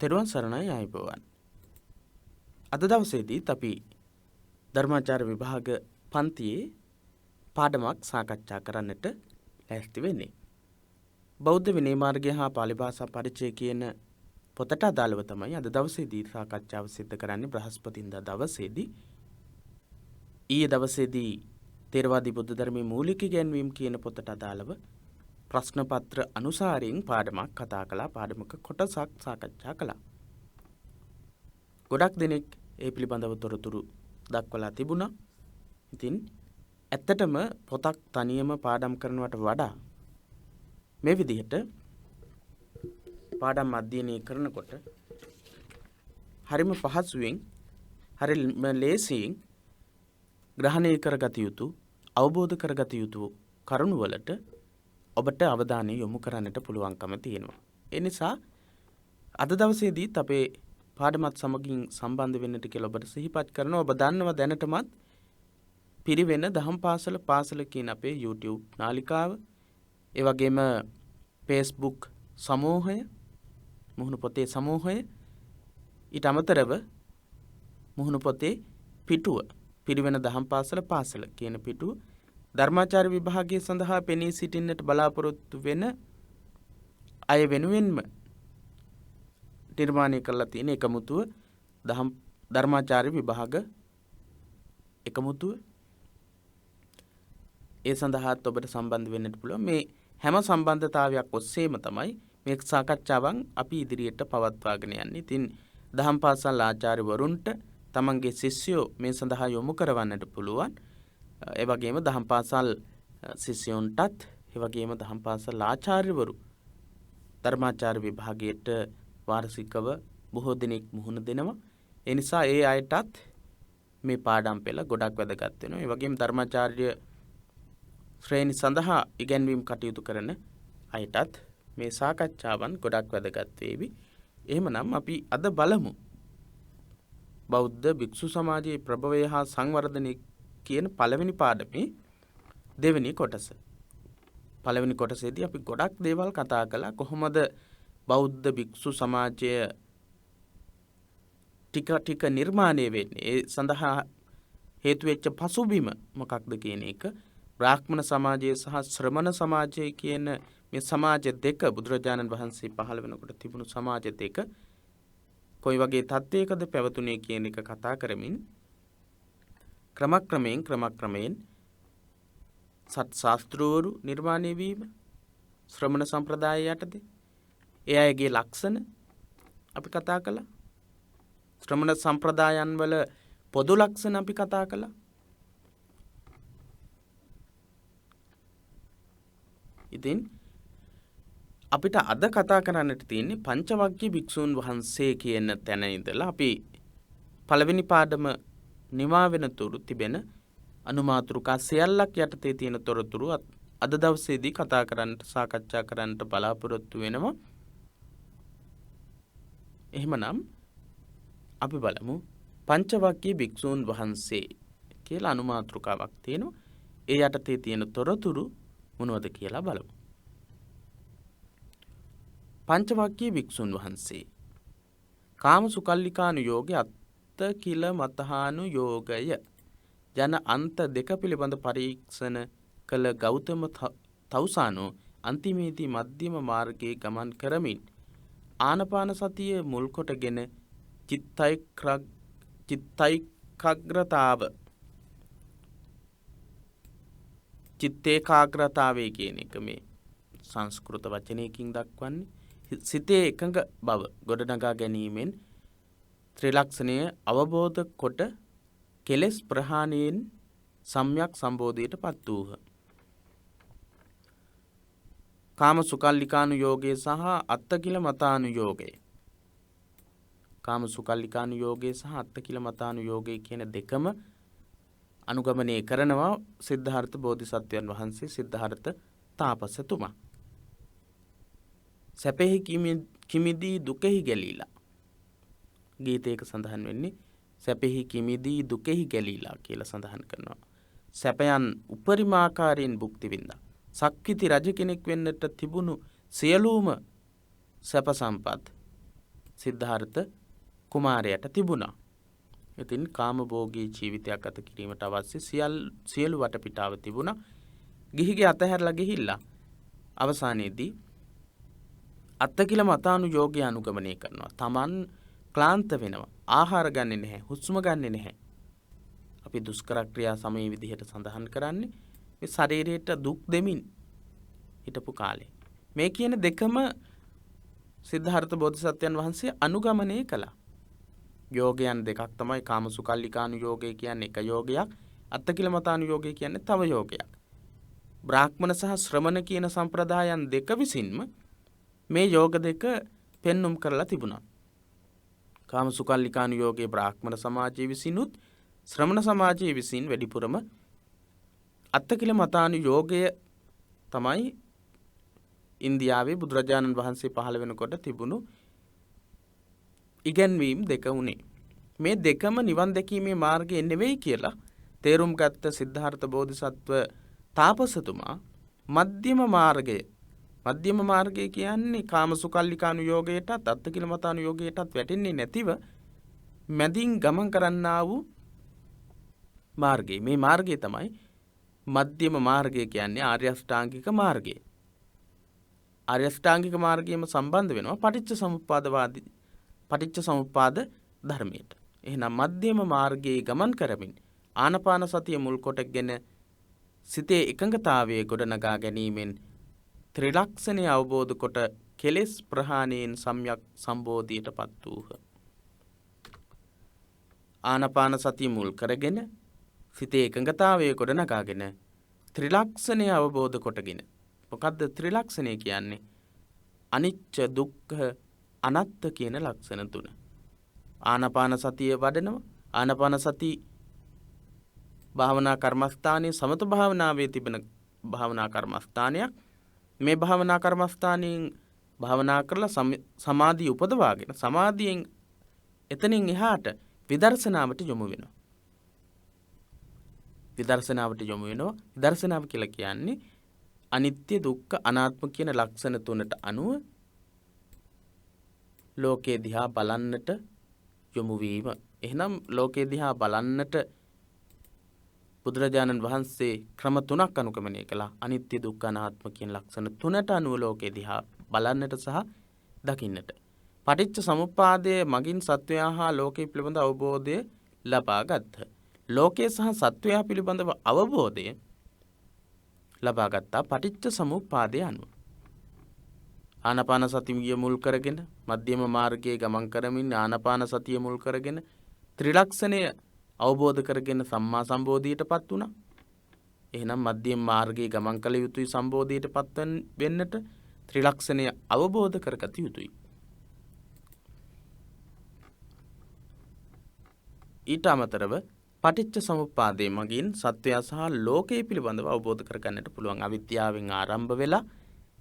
තෙරුවන් සරණයි ආයුබෝවන්. අද දවසේදීත් අපි ධර්මාචාර්ය විභාග පන්තියේ පාඩමක් සාකච්ඡා කරන්නට ලෑස්ති වෙන්නේ. බෞද්ධ විනය මාර්ගය හා පාලි භාෂා පරිචය කියන පොතට අදාළව තමයි අද දවසේදී සාකච්ඡාව සිදු කරන්නේ. බ්‍රහස්පතින්දා දවසේදී ඊයේ දවසේදී තේරවාදී බුද්ධ ධර්මයේ මූලික ඉගැන්වීම් කියන පොතට අදාළව ප්‍රශ්න පත්‍ර අනුසාරයෙන් පාඩමක් කතා කළා. පාඩමක කොටසක් සාකච්ඡා කළා. ගොඩක් දෙනෙක් ඒ පිළිබඳව තොරතුරු දක්වලා තිබුණා. ඉතින් ඇත්තටම පොතක් තනියම පාඩම් කරනවට වඩා මේ විදිහට පාඩම් අධ්‍යයනය කරනකොට හරිම පහසුවෙන් හරිම ලේසියෙන් ග්‍රහණය කරගත යුතු අවබෝධ කරගත යුතු කරුණු වලට ඔබට අවධානය යොමු කරන්නට පුළුවන්කම තියෙනවා. ඒ නිසා අද දවසේදීත් අපේ පාඩමත් සමගින් සම්බන්ධ වෙන්නට කියලා ඔබට සිහිපත් කරනවා. ඔබ දන්නවා දැනටමත් පිරිවෙන දහම් පාසල කියන අපේ YouTube නාලිකාව, ඒ වගේම Facebook සමූහය, මුහුණු පොතේ සමූහය, ඊට අමතරව මුහුණු පොතේ පිටුව, පිරිවෙන දහම් පාසල කියන පිටුව ධර්මාචාර්ය විභාගය සඳහා පෙනී සිටින්නට බලාපොරොත්තු වෙන අය වෙනුවෙන්ම නිර්මාණය කරලා තියෙන එකමුතුව ධර්මාචාර්ය විභාග එකමුතුව. ඒ සඳහාත් ඔබට සම්බන්ධ වෙන්නට පුළුවන්. මේ හැම සම්බන්ධතාවයක් ඔස්සේම තමයි මේ සාකච්ඡාවන් අපි ඉදිරියට පවත්වාගෙන යන්නේ. ඉතින් දහම් පාසල් ආචාර්යවරුන්ට තමන්ගේ ශිෂ්‍යයෝ මේ සඳහා යොමු කරවන්නට පුළුවන්. ඒ වගේම දහම් පාසල් ශිෂ්‍යයන්ටත් ඒ වගේම දහම් පාසල් ආචාර්යවරු ධර්මාචාර්ය විභාගයට වාර්ෂිකව බොහෝ දෙනෙක් මුහුණ දෙනවා. ඒ නිසා ඒ අයටත් මේ පාඩම් පෙළ ගොඩක් වැදගත් වෙනවා. ඒ වගේම ධර්මාචාර්ය ශ්‍රේණි සඳහා ඉගැන්වීම් කටයුතු කරන අයටත් මේ සාකච්ඡාවන් ගොඩක් වැදගත් වේවි. එහෙමනම් අපි අද බලමු බෞද්ධ භික්ෂු සමාජයේ ප්‍රභවය හා සංවර්ධනය කියන පළවෙනි පාඩමේ දෙවෙනි කොටස. පළවෙනි කොටසේදී අපි ගොඩක් දේවල් කතා කළා. කොහොමද බෞද්ධ භික්ෂු සමාජය ටික නිර්මාණය වෙන්නේ, ඒ සඳහා හේතු වෙච්ච පසුබිම මොකක්ද කියන එක, බ්‍රාහ්මණ සමාජය සහ ශ්‍රමණ සමාජය කියන මේ සමාජ දෙක, බුදුරජාණන් වහන්සේ පහළ වෙනකොට තිබුණු සමාජ දෙක කොයි වගේ තත්ත්වයකද පැවතුනේ කියන එක කතා කරමින් ක්‍රමක්‍රමයෙන් සත් ශාස්ත්‍රවරු නිර්මාණය වීම ශ්‍රමණ සම්ප්‍රදාය යටතේ, ඒ අයගේ ලක්ෂණ අපි කතා කළා. ශ්‍රමණ සම්ප්‍රදායන් වල පොදු ලක්ෂණ අපි කතා කළා. ඉතින් අපිට අද කතා කරන්නට තියෙන්නේ පංචවග්ගී භික්ෂූන් වහන්සේ කියන තැන ඉඳලා අපි පළවෙනි පාඩම නිමා වෙන තුරු තිබෙන අනුමාතෘකා සියල්ලක් යටතේ තියෙන තොරතුරු අද දවසේදී කතා කරන්නට සාකච්ඡා කරන්නට බලාපොරොත්තු වෙනවා. එහෙමනම් අපි බලමු පංචවග්ගී භික්ෂූන් වහන්සේ කියලා අනුමාතෘකාවක් තියෙනවා. ඒ යටතේ තියෙන තොරතුරු මොනවද කියලා බලමු. පංචවග්ගී භික්ෂූන් වහන්සේ කාම සුකල්ලිකානුයෝගය කිල මතහානුයෝගය යන අන්ත දෙක පිළිබඳ පරීක්ෂණ කළ ගෞතම තවුසානෝ අන්තිමේදී මධ්‍යම මාර්ගයේ ගමන් කරමින් ආනපාන සතිය මුල් කොටගෙන චිත්තේකාග්‍රතාවය කියන එක මේ සංස්කෘත වචනයකින් දක්වන්නේ සිතේ එකඟ බව ගොඩනගා ගැනීමෙන් ත්‍රිලක්ෂණය අවබෝධ කොට කෙලෙස් ප්‍රහාණයෙන් සම්‍යක් සම්බෝධියට පත් වූහ. කාම සුකල්ලිකානුයෝගය සහ අත්තකිල මතානුයෝගය. කාම සුකල්ලිකානුයෝගය සහ අත්තකිල මතානුයෝගය කියන දෙකම අනුගමනය කරනවා සිද්ධාර්ථ බෝධිසත්වයන් වහන්සේ, සිද්ධාර්ථ තාපසතුමා. සැපෙහි කිමිදී දුකෙහි ගැලීලා. ගීතයක සඳහන් වෙන්නේ සැපෙහි කිමිදී දුකෙහි ගැලීලා කියලා සඳහන් කරනවා. සැපයන් උපරිමාකාරයෙන් භුක්ති විඳා. සක්විති රජ කෙනෙක් වෙන්නට තිබුණු සියලුම සැප සම්පත් සිද්ධාර්ථ කුමාරයාට තිබුණා. ඉතින් කාමභෝගී ජීවිතයක් ගත කිරීමට අවශ්‍ය සියලු වටපිටාව තිබුණා. ගිහිගේ අතහැරලා ගිහිල්ලා අවසානයේදී අත්තකිල මතානුයෝගය අනුගමනය කරනවා. Taman ක්ලාන්ත වෙනවා. ආහාර ගන්නෙ නැහැ. හුස්ම ගන්නෙ නැහැ. අපි දුෂ්කර ක්‍රියා සමයේ විදිහට සඳහන් කරන්නේ මේ ශරීරයට දුක් දෙමින් හිටපු කාලේ. මේ කියන දෙකම සිද්ධාර්ථ බෝධිසත්වයන් වහන්සේ අනුගමනය කළා. යෝගයන් දෙකක් තමයි කාමසුකල්ලිකානුයෝගය කියන්නේ එක යෝගයක්, අත්තකිලමතානුයෝගය කියන්නේ තව යෝගයක්. බ්‍රාහ්මණ සහ ශ්‍රමණ කියන සම්ප්‍රදායන් දෙක විසින්ම මේ යෝග දෙක පෙන්눔 කරලා තිබුණා. කාමසුකල්ලිකානුයෝගයේ බ්‍රාහ්මණ සමාජයේ විසිනුත් ශ්‍රමණ සමාජයේ විසින් වැඩිපුරම අත්තකිලමතානුයෝගය තමයි ඉන්දියාවේ බුදුරජාණන් වහන්සේ පහළ වෙනකොට තිබුණු ඉගැන්වීම් දෙක උනේ. මේ දෙකම නිවන් දැකීමේ මාර්ගය නෙවෙයි කියලා තේරුම් ගත්ත සිද්ධාර්ථ බෝධිසත්ව තාපසතුමා මධ්‍යම මාර්ගය කියන්නේ කාමසුකල්ලිකානුයෝගයටත් අත්තකිලමතානුයෝගයටත් වැටෙන්නේ නැතිව මැදින් ගමන් කරන්නා වූ මාර්ගය. මේ මාර්ගය තමයි මධ්‍යම මාර්ගය කියන්නේ ආර්ය අෂ්ටාංගික මාර්ගය. ආර්ය අෂ්ටාංගික මාර්ගයම සම්බන්ධ වෙනවා පටිච්ච සමුප්පාද ධර්මයට. එහෙනම් මධ්‍යම මාර්ගයේ ගමන් කරමින් ආනාපාන සතිය මුල් කොටගෙන සිතේ එකඟතාවයේ ගොඩනගා ගැනීමෙන් ත්‍රිලක්ෂණය අවබෝධ කොට කෙලෙස් ප්‍රහාණයෙන් සම්‍යක් සම්බෝධියටපත් වූහ. ආනාපාන සතිය මුල් කරගෙන සිතේ එකඟතාවයේ ගොඩනගාගෙන ත්‍රිලක්ෂණය අවබෝධ කොටගෙන මොකද්ද ත්‍රිලක්ෂණය කියන්නේ? අනිච්ච දුක්ඛ අනාත්ත කියන ලක්ෂණ තුන. ආනාපාන සතිය වඩනවා. ආනාපාන සති භාවනා කර්මස්ථානයේ සමත භාවනාවේ තිබෙන භාවනා කර්මස්ථානයක්. මේ භාවනා කර්මස්ථානයෙන් භාවනා කරලා සමාධිය උපදවාගෙන සමාධියෙන් එතනින් එහාට විදර්ශනාවට යොමු වෙනවා. විදර්ශනාව කියලා කියන්නේ අනිත්‍ය දුක්ඛ අනාත්ම කියන ලක්ෂණ තුනට අනුව ලෝකේ දිහා බලන්නට යොමු වීම. එහෙනම් ලෝකේ දිහා බලන්නට බුදුරජාණන් වහන්සේ ක්‍රම තුනක් අනුගමනය කළා. අනිත්‍ය දුක්ඛ අනාත්ම කියන ලක්ෂණ තුනට අනුව ලෝකේ දිහා බලන්නට සහ දකින්නට. පටිච්ච සමුප්පාදයේ මගින් සත්වයා හා ලෝකේ පිළිබඳ අවබෝධය ලබා ගත්තා. ලෝකේ සහ සත්වයා පිළිබඳව අවබෝධය ලබා ගත්තා පටිච්ච සමුප්පාදයේ අනුව. ආනාපාන සතිය මුල් කරගෙන මධ්‍යම මාර්ගයේ ගමන් කරමින් ආනාපාන සතිය මුල් කරගෙන ත්‍රිලක්ෂණය අවබෝධ කරගෙන සම්මා සම්බෝධියටපත් වුණා. එහෙනම් මධ්‍යම මාර්ගයේ ගමන් කළ යුතුයි සම්බෝධියටපත් වෙන්නට ත්‍රිලක්ෂණය අවබෝධ කරගත යුතුයි. ඊට අමතරව පටිච්ච සමුප්පාදයේ මගින් සත්වයා සහ ලෝකයේ පිළිබඳව අවබෝධ කරගන්නට පුළුවන්. අවිද්‍යාවෙන් ආරම්භ වෙලා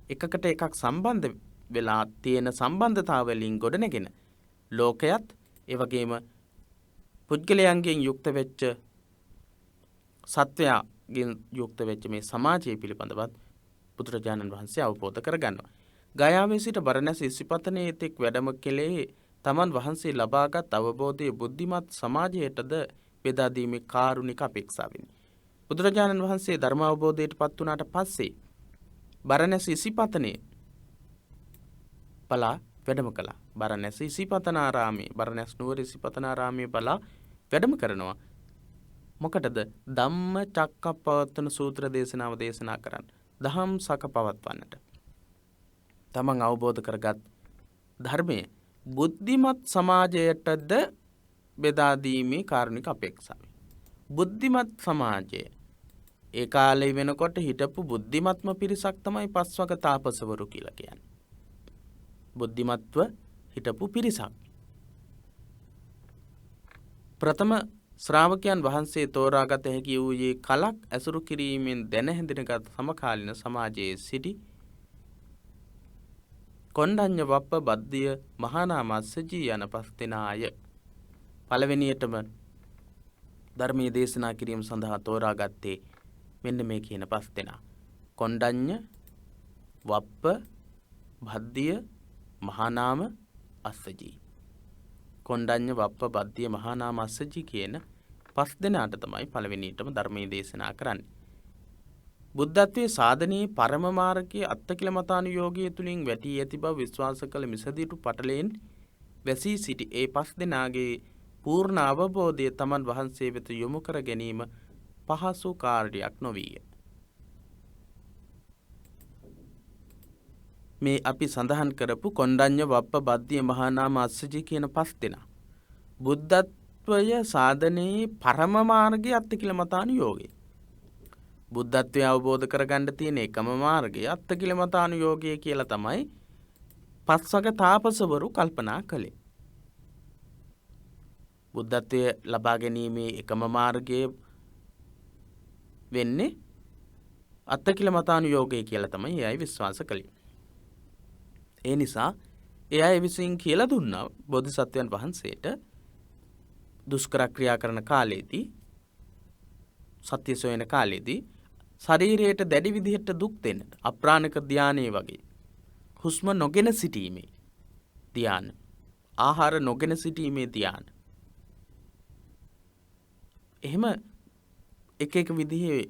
එකකට එකක් සම්බන්ධ වෙලා තියෙන සම්බන්ධතාවලින් ගොඩනගෙන ලෝකයත් ඒ වගේම පුද්ගලයන්ගෙන් යුක්ත වෙච්ච සත්වයාගෙන් යුක්ත වෙච්ච මේ සමාජය පිළිබඳවත් බුදුරජාණන් වහන්සේ අවබෝධ කරගන්නවා. ගයාවේ සිට බරණැස ඉසිපතනයේ තෙක් වැඩම කළේ තමන් වහන්සේ ලබාගත් අවබෝධයේ බුද්ධිමත් සමාජයටද බෙදා දීමේ කාරුණික අපේක්ෂාවෙනි. බුදුරජාණන් වහන්සේ ධර්ම අවබෝධයට පත් වුණාට පස්සේ බරණැස ඉසිපතනයේ බලා වැඩම කළා. බරණැස ඉසිපතනාරාමයේ බරණැස් නුවර ඉසිපතනාරාමයේ බලා වැඩම කරනවා. මොකටද? ධම්ම චක්කප්පවත්තන සූත්‍ර දේශනාව දේශනා කරන්න. දහම් සක පවත්වන්නට. තමන් අවබෝධ කරගත් ධර්මයේ බුද්ධිමත් සමාජයටද බෙදා දීමේ කාරුණික අපේක්ෂාවයි. බුද්ධිමත් සමාජය ඒ කාලේ වෙනකොට හිටපු බුද්ධිමත්ම පිරිසක් තමයි පස්වග තාපසවරු කියලා කියන්නේ. බුද්ධිමත්ව හිටපු පිරිසක්. ප්‍රථම ශ්‍රාවකයන් වහන්සේ තෝරාගත හැකි වූයේ කලක් ඇසුරු කිරීමෙන් දැන හැඳිනගත් සමකාලීන සමාජයේ සිටි කොණ්ඩඤ්ඤ වප්ප බද්දිය මහානාමස්සජී යන පස් දෙනාය. පළවෙනියටම ධර්මයේ දේශනා කිරීම සඳහා තෝරාගත්තේ මෙන්න මේ කියන පස් දෙනා. කොණ්ඩඤ්ඤ වප්ප බද්දිය මහානාම අස්සජී. කොණ්ඩඤ්ඤ වප්ප බද්ධිය මහානාම අස්සජි කියන 5 දෙනාට තමයි පළවෙනියටම ධර්මයේ දේශනා කරන්නේ. බුද්ධත්වයේ සාධනයේ පරම මාර්ගයේ අත්තිකිලමතානුයෝගය තුලින් වැටී ඇති බව විශ්වාස කළ මිසදිටු පටලයෙන් වැසී සිටි ඒ 5 දෙනාගේ පූර්ණ අවබෝධය තමන් වහන්සේ වෙත යොමු කර ගැනීම පහසු කාර්යයක් නොවිය. මේ අපි සඳහන් කරපු කොණ්ඩඤ්ඤ වප්ප බද්ධිය මහානාම අස්සජි කියන 5 දෙනා බුද්ධත්වය සාධනයේ පරම මාර්ගයේ අත්තිකිලමතානුයෝගය. බුද්ධත්වය අවබෝධ කරගන්න තියෙන එකම මාර්ගය අත්තිකිලමතානුයෝගය කියලා තමයි පස්වග තාපසවරු කල්පනා කළේ. බුද්ධත්වය ලබා ගැනීමේ එකම මාර්ගය වෙන්නේ අත්තිකිලමතානුයෝගය කියලා තමයි එයයි විශ්වාස කළේ. ඒ නිසා එයා විසින් කියලා දුන්නා බෝධිසත්වයන් වහන්සේට දුෂ්කර ක්‍රියා කරන කාලේදී සත්‍ය සොයන කාලේදී ශරීරයට දැඩි විදිහට දුක් දෙන්න අප්‍රාණික ධානයේ වගේ හුස්ම නොගෙන සිටීමේ ධාන ආහාර නොගෙන සිටීමේ ධාන එහෙම එක විදිහේ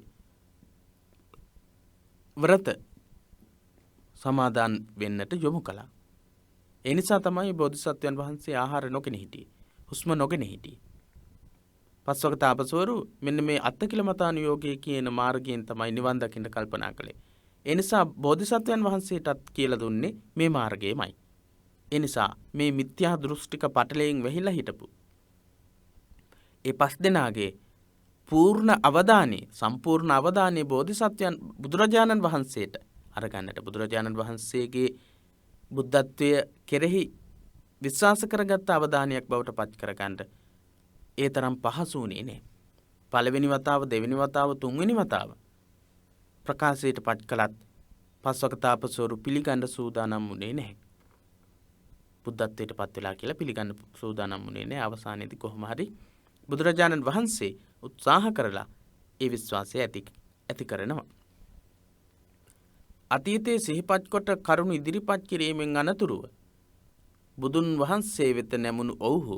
ව්‍රත සමාදන් වෙන්නට යොමු කළා. ඒ නිසා තමයි බෝධිසත්වයන් වහන්සේ ආහාර නොගෙන හිටියේ. හුස්ම නොගෙන හිටියේ. පස්වග තාපසවරු මෙන්න මේ අත්තිකිලමතානුයෝගය කියන මාර්ගයෙන් තමයි නිවන් දකින්න කල්පනා කළේ. ඒ නිසා බෝධිසත්වයන් වහන්සේටත් කියලා දුන්නේ මේ මාර්ගයමයි. ඒ නිසා මේ මිත්‍යා දෘෂ්ටික පටලයෙන් වැහිලා හිටපු ඒ 5 දෙනාගේ සම්පූර්ණ අවධානය බෝධිසත්වයන් බුදුරජාණන් වහන්සේට අරගන්නට බුදුරජාණන් වහන්සේගේ බුද්ධත්වය කෙරෙහි විශ්වාස කරගත්ත අවධානයක් බවට පත් කරගන්න ඒ තරම් පහසු වුණේ නෑ. පළවෙනි වතාව, දෙවෙනි වතාව, තුන්වෙනි වතාව ප්‍රකාශයට පත් කළත් පස්වග තාපසවරු පිළිගන්න සූදානම් වුණේ නැහැ. බුද්ධත්වයට පත් වෙලා කියලා පිළිගන්න සූදානම් වුණේ නැහැ. අවසානයේදී කොහොම හරි බුදුරජාණන් වහන්සේ උත්සාහ කරලා ඒ විශ්වාසය ඇති කරනවා. අතීතයේ සිහිපත් කොට කරුණ ඉදිරිපත් කිරීමෙන් අනතුරුව බුදුන් වහන්සේ වෙත නැමුණු ඔවුහු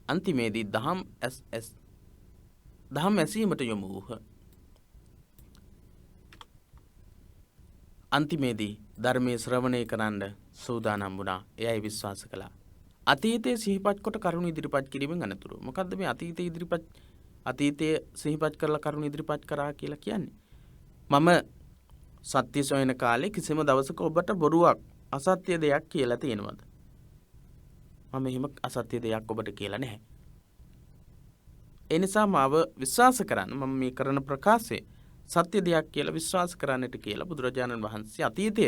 අන්තිමේදී දහම් ඇසීමට යොමු වූහ. අන්තිමේදී ධර්මයේ ශ්‍රවණය කරන්න සූදානම් වුණා. එයයි විශ්වාස කළා. අතීතයේ සිහිපත් කොට කරුණ ඉදිරිපත් කිරීමෙන් අනතුරුව. මොකද්ද මේ අතීතයේ සිහිපත් කරලා කරුණ ඉදිරිපත් කරා කියලා කියන්නේ? මම සත්‍ය සොයන කාලේ කිසිම දවසක ඔබට බොරුවක් අසත්‍ය දෙයක් කියලා තියෙනවද? මම එහෙම අසත්‍ය දෙයක් ඔබට කියලා නැහැ. ඒ නිසා මාව විශ්වාස කරන්න මම මේ කරන ප්‍රකාශය සත්‍ය දෙයක් කියලා විශ්වාස කරන්නට කියලා බුදුරජාණන් වහන්සේ අතීතය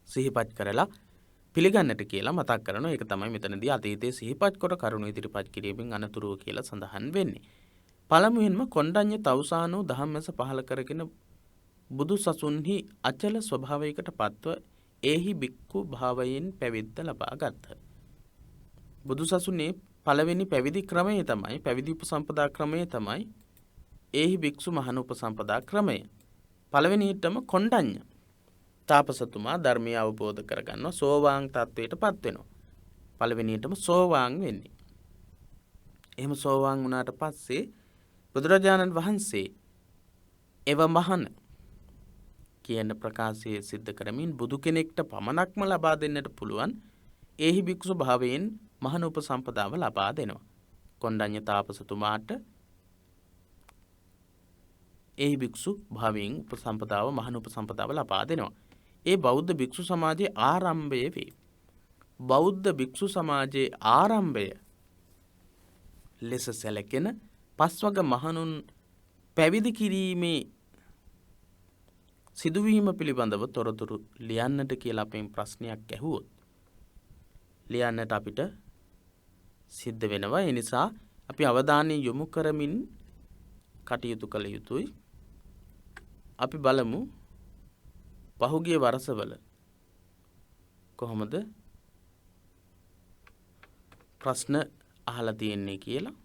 සිහිපත් කරලා පිළිගන්නට කියලා මතක් කරනවා. ඒක තමයි මෙතනදී අතීතයේ සිහිපත් කොට කරුණ ඉදිරිපත් කිරීමෙන් අනතුරුව කියලා සඳහන් වෙන්නේ. පළමුවෙන්ම කොණ්ඩඤ්ඤ තවුසානෝ ධම්මස පහල කරගෙන බුදු සසුන්හි අචල ස්වභාවයකට පත්ව ඒහි බික්ඛු භාවයෙන් පැවිද්ද ලබා ගත්හ. බුදු සසුනේ පළවෙනි පැවිදි ක්‍රමය තමයි පැවිදි උපසම්පදා ක්‍රමය තමයි ඒහි භික්ෂු මහණ උපසම්පදා ක්‍රමය. පළවෙනියටම කොණ්ඩඤ්ඤ තාපසතුමා ධර්මය අවබෝධ කරගන්නවා, සෝවාන් තත්වයට පත් වෙනවා. පළවෙනියටම සෝවාන් වෙන්නේ. එහෙම සෝවාන් වුණාට පස්සේ බුදුරජාණන් වහන්සේ එව මහණ කියන ප්‍රකාශය සිද්ධ කරමින් බුදු කෙනෙක්ට පමණක්ම ලබා දෙන්නට පුළුවන් ඒහි භික්ෂු භාවයෙන් මහණ උපසම්පදාව ලබා දෙනවා. කොණ්ඩඤ්ඤ තාපසතුමාට ඒහි භික්ෂු භාවයෙන් උපසම්පදාව මහණ උපසම්පදාව ලබා දෙනවා. ඒ බෞද්ධ භික්ෂු සමාජයේ ආරම්භය වේ. බෞද්ධ භික්ෂු සමාජයේ ආරම්භය ලෙස සැලකෙන පස්වග මහණුන් පැවිදි කිරීමේ සිදුවීම පිළිබඳව තොරතුරු ලියන්නට කියලා අපෙන් ප්‍රශ්නයක් ඇහුවොත් ලියන්නට අපිට සිද්ධ වෙනවා. ඒ නිසා අපි අවධානය යොමු කරමින් කටයුතු කළ යුතුයි. අපි බලමු පහුගිය වර්ෂවල කොහොමද ප්‍රශ්න අහලා තියෙන්නේ කියලා.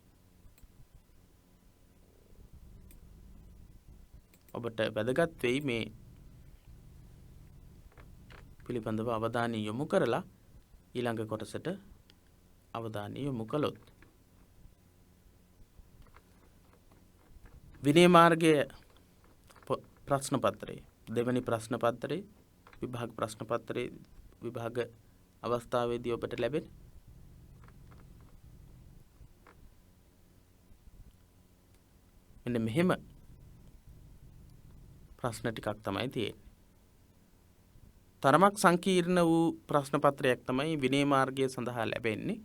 ඔබට වැදගත් වෙයි මේ පිළිබඳව අවධානය යොමු කරලා ඊළඟ කොටසට අවධානය යොමු කළොත්. විනය මාර්ගයේ ප්‍රශ්න පත්‍රය දෙවැනි ප්‍රශ්න පත්‍රයේ විභාග ප්‍රශ්න පත්‍රයේ විභාග අවස්ථාවේදී ඔබට ලැබෙන මෙන්න මෙහෙම ප්‍රශ්න ටිකක් තමයි තියෙන්නේ. තරමක් සංකීර්ණ වූ ප්‍රශ්න පත්‍රයක් තමයි විනය මාර්ගය සඳහා ලැබෙන්නේ.